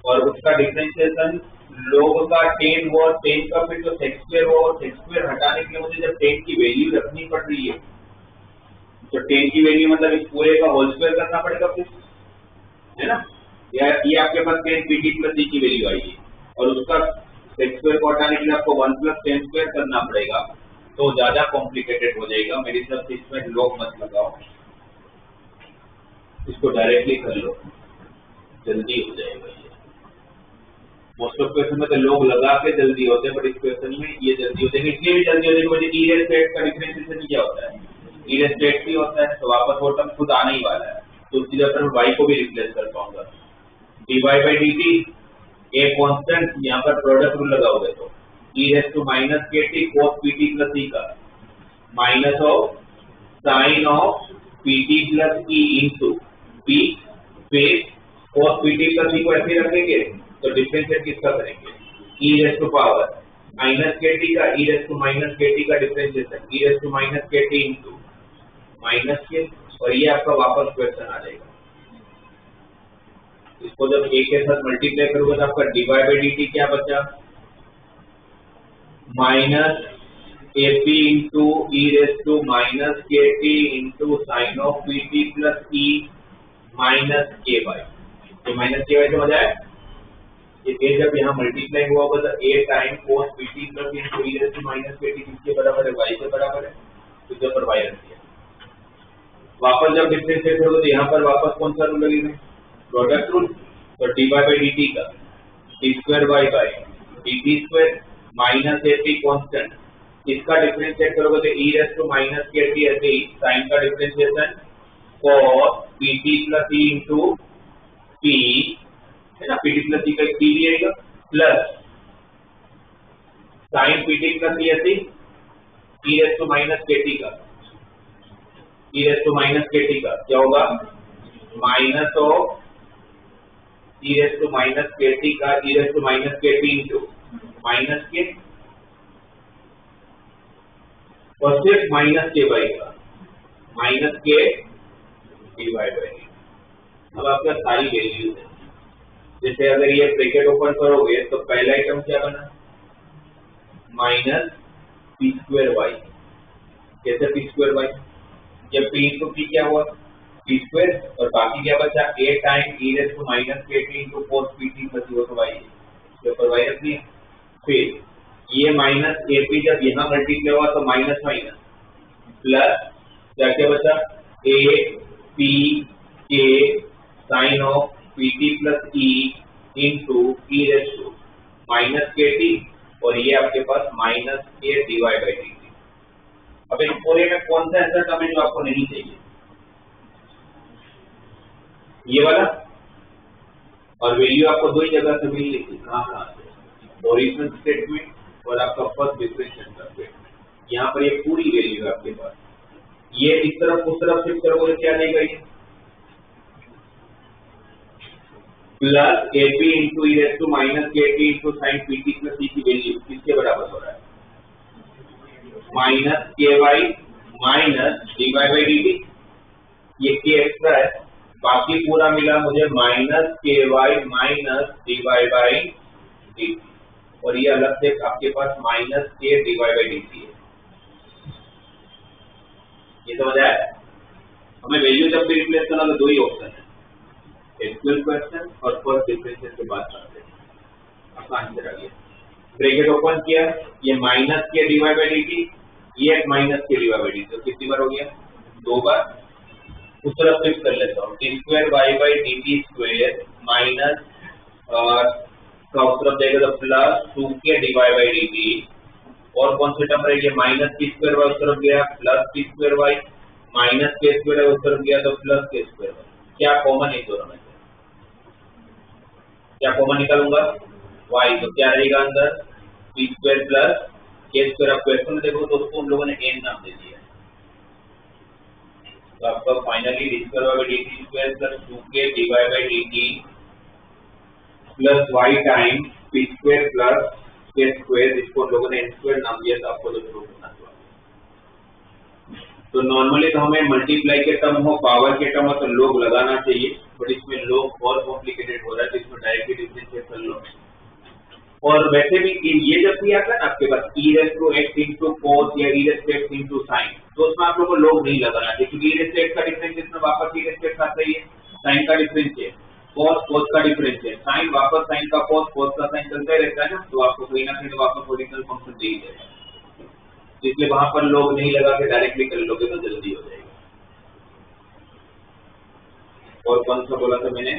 [SPEAKER 1] और उसका डिफरेंशिएशन लॉग का 10 हो और 10 का फिर जो सेक स्क्वायर हो, और सेक स्क्वायर हटाने के लिए मुझे जब 10 की वैल्यू रखनी पड़ रही है, तो 10 की वैल्यू मतलब इस पूरे का होल स्क्वायर करना पड़ेगा फिर, है ना। ये आपके पास 10 pt प्लस e की वैल्यू आएगी और उसका सेक स्क्वायर को हटाने के लिए आपको 1 प्लस 10 स्क्वायर करना पड़ेगा, तो ज्यादा कॉम्प्लिकेटेड हो जाएगा। मेरी तरफ से इसमें लॉग मत लगाओ, इसको डायरेक्टली कर लो, जल्दी हो जाएगा। ये मोस्ट ऑफ क्वेश्चन में तो लॉग लगा के जल्दी होते हैं, बट इस क्वेश्चन में ये जल्दी हो जाएगा। इसलिए भी जल्दी हो जाएगी मुझे ई रेस्पेक्ट का डिफरेंशिएशन क्या होता है, ई रेस्पेक्ट ही होता है, तो वापस वो टर्म खुद आने ही वाला है, तो उसकी जगह पर y को भी रिप्लेस कर पाऊंगा। dy by dt A constant, यहाँ पर प्रोडक्ट रूल लगाओगे तो e raise to minus kt cos pt plus e का minus of sine of pt plus e into p, फिर cos pt प्लस e को ऐसे रखेंगे तो डिफरेंशिएट किसका करेंगे e raise to power minus kt का e raise to minus kt का differentiation e raise to minus kt into minus K, और ये आपका वापस क्वेश्चन आ जाएगा। इसको जब a के साथ मल्टीप्लाई करोगे तो आपका dy by dt क्या बचा, minus AP into e raise to minus kt into sine of pt plus e minus ky। ये माइनस ky समझ आया? ये a जब यहाँ मल्टीप्लाई हुआ होगा तो a time cos pt plus into e raise to minus kt किसके बराबर है, y के बराबर है, तो जब पर y रख दिया। वापस जब डिफरेंशिएट करोगे तो यहाँ पर वापस कौन सा रूल लगेगा, प्रोडक्ट रूल। तो dy by dt का d square y by dt square minus AP constant, इसका डिफरेंशिएट करोगे तो e raise to minus kt ऐसे ही साइन का differentiation cos pt plus e into p है ना, pt प्लस e का p भी आएगा plus sine pt plus e ऐसे e raise to minus kt का e raise to minus kt का क्या होगा, minus of e raise to minus kt का e raise to minus kt into minus K और सिर्फ माइनस के by का माइनस के dy बाई। अब आपका सारी वैल्यूज है, जैसे अगर ये ब्रैकेट ओपन करोगे तो पहला आइटम क्या बना, माइनस पी स्क्वायर वाई। कैसे पी स्क्वायर वाई, जब पी इंटू पी क्या हुआ पी स्क्वायर, और बाकी क्या बचा a time e raise to minus kt into cos pt plus zero तो y, जो पर y रख दिया। फिर ये माइनस AP जब यहाँ मल्टीप्लाई हुआ तो माइनस माइनस प्लस क्या क्या बचा a p k sine of pt plus e into e raise to minus kt, और ये आपके पास minus k dy by dt। अब इस पूरे में कौन सा ऐसा टर्म है जो आपको नहीं चाहिए, ये वाला, और वैल्यू आपको दो ही जगह से मिल रही थी, कहाँ से, ओरिजिनल स्टेटमेंट और आपका फर्स्ट डिफरेंशियल स्टेटमेंट। यहाँ पर ये पूरी वैल्यू है आपके पास, ये इस तरफ उस तरफ शिफ्ट करोगे क्या देगा, ये plus AP into e raise to minus kt into sine pt plus e की वैल्यू किसके बराबर हो रहा है, minus ky minus dy by dt। ये k एक्स्ट्रा है, बाकी पूरा मिला मुझे minus ky minus dy by dt, और ये अलग से आपके पास minus k dy by dt है। ये समझ आया? हमें वैल्यू जब भी रिप्लेस करना तो दो ही ऑप्शन है, एक्चुअल क्वेश्चन और फर्स्ट डिफरेंशियल के बाद करते हैं। आपका आंसर आ गया, ब्रैकेट ओपन किया, ये minus k dy by dt, ये minus k dy by dt, तो कितनी बार हो गया, दो बार। उस तरफ शिफ्ट कर लेता हूँ, d square y by dt square minus का उस तरफ जाएगा तो plus 2k dy by dt, और कौन से टर्म रहेगी, माइनस k स्क्वायर y उस तरफ गया plus k square y, minus k square y उस तरफ गया तो प्लस k स्क्वायर y। क्या कॉमन है दोनों में से, क्या कॉमन निकालूंगा y, तो क्या रहेगा अंदर p square plus k square. आप क्वेश्चन में देखो तो उसको हम लोगों ने n नाम दे दिया, तो आपका finally d square by dt square plus 2k dy by dt plus y time p square plus k square, इसको हम लोगों ने n स्क्वायर नाम दिया, तो आपको तो प्रूव करना था। तो नॉर्मली तो हमें मल्टीप्लाई के टर्म हो, पावर के टर्म हो तो लोग लगाना चाहिए, बट इसमें लोग और कॉम्प्लिकेटेड हो रहा है, तो इसमें डायरेक्टली डिफरेंशिएट कर लो। और वैसे भी ये जब भी आता है ना आपके पास e raise to x into cos या e raise to x into sine, तो उसमें आप लोगों को लोग नहीं लगाना चाहिए, क्योंकि e रेस टू x का डिफरेंशिएट में वापस e रेस टू x आता ही है, साइन का डिफरेंशिएट, cos का डिफरेंशिएट, साइन वापस साइन का cos का साइन चलता ही रहता है ना, तो आपको कहीं ना कहीं तो वापस ओरिजिनल फंक्शन दे ही देगा, इसलिए वहां पर लोग नहीं लगा के डायरेक्टली कर लोगे तो जल्दी हो जाएगा। और कौन सा बोला था मैंने,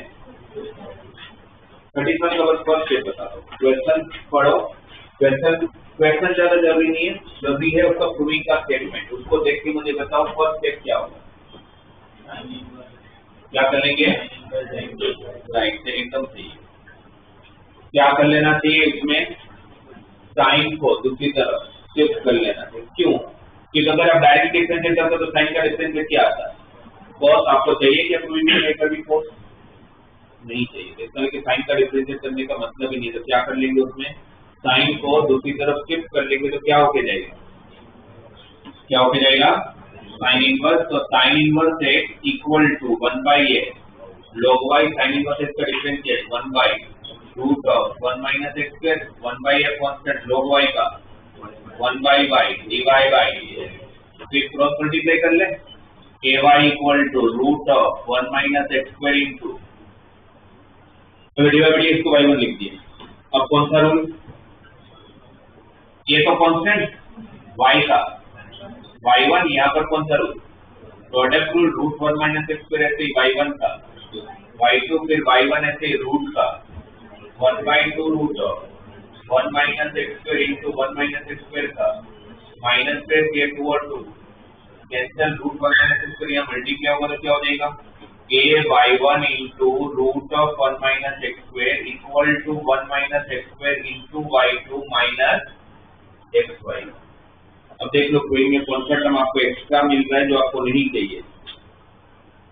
[SPEAKER 1] 31 का बस फर्स्ट स्टेप बता दो, क्वेश्चन पढ़ो, क्वेश्चन ज्यादा जरूरी नहीं है, जरूरी है उसका प्रूविंग का स्टेटमेंट, उसको देख के मुझे बताओ फर्स्ट स्टेप क्या होगा, क्या कर लेंगे, राइट से एकदम सही है। क्या कर लेना चाहिए इसमें, साइन को दूसरी तरफ शिफ्ट कर लेना चाहिए, क्यों, क्योंकि अगर आप डायरेक्ट डिफरेंशिएट करते हो तो साइन का डिफरेंशिएट क्या आता है, cos। आपको चाहिए क्या प्रूविंग में लेकर भी cos नहीं चाहिए, इस तरह के साइन का डिफरेंशिएट करने का मतलब ही नहीं, तो क्या कर लेंगे उसमें, साइन को दूसरी तरफ शिफ्ट कर लेंगे तो क्या होके जाएगा, क्या होके जाएगा, साइन इनवर्स। तो sine inverse x equal to 1/x log y sin inverse x का differential 1 by root of 1 minus x square 1 by a constant log y का 1 by y dy by फिर क्रॉस मल्टीप्लाई कर ले ay equal to root of 1 minus x square into dy by dx को y1 लिख दिए। अब कौन सा रूल, ये तो कांस्टेंट y का y1, यहाँ पर कौन सा rule, product rule root 1 minus x square ऐसे y1 का y2 फिर y1 ऐसे रूट का 1 by 2 root of 1 minus x square into 1 minus x square का माइनस पे ये 2 और 2 cancel root 1 minus x square यहाँ मल्टीप्लाई होगा तो क्या हो जाएगा a y1 into root of 1 minus x square equal to 1 minus x square into y2 minus xy। अब देख लो कोई में कौन सा टर्म आपको एक्स्ट्रा मिल रहा है जो आपको नहीं चाहिए।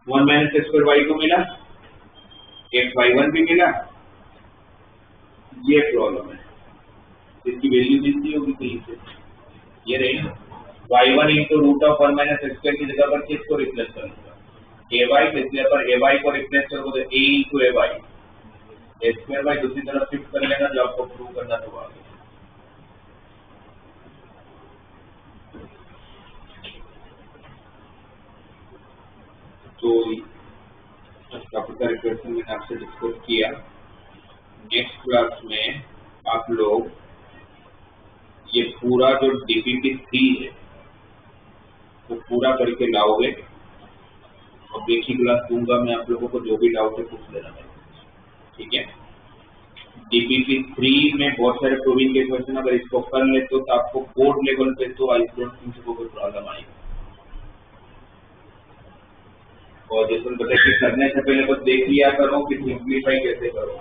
[SPEAKER 1] 1 minus x square y2 मिला, x y1 भी मिला, ये प्रॉब्लम है, इसकी वैल्यू मिलती होगी कहीं से, ये रही ना y1 into root of 1 minus x square की जगह पर किसको रिप्लेस करूंगा ay, इसलिए पर ay को रिप्लेस करोगे तो a into ay x square by दूसरी तरफ शिफ्ट कर लेना जो आपको प्रूव करना तो आगे। तो टॉपिक क्वेश्चन मैंने आपसे डिस्कस किया। नेक्स्ट क्लास में आप लोग ये पूरा जो DPP3 है वो पूरा करके लाओगे और बेसिक क्लास दूंगा मैं, आप लोगों को जो भी डाउट है पूछ लेना है, ठीक है। DPP3 में बहुत सारे प्रूविंग के क्वेश्चन अगर इसको कर लेते हो तो आपको बोर्ड लेवल पे तो आई डोंट थिंक कोई प्रॉब्लम आएगी। और जैसे बताया कि करने से पहले बस देख लिया करो कि सिंप्लीफाई कैसे करो।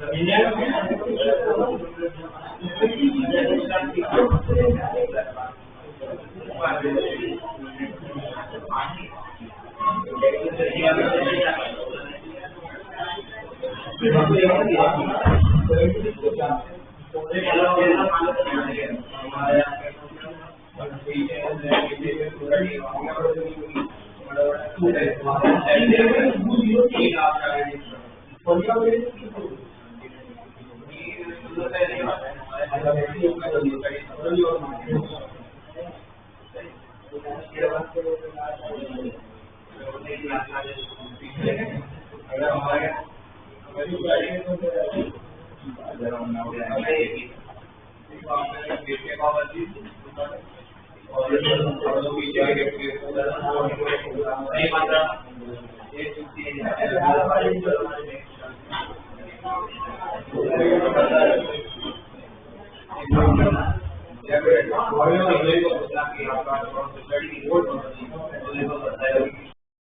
[SPEAKER 2] Study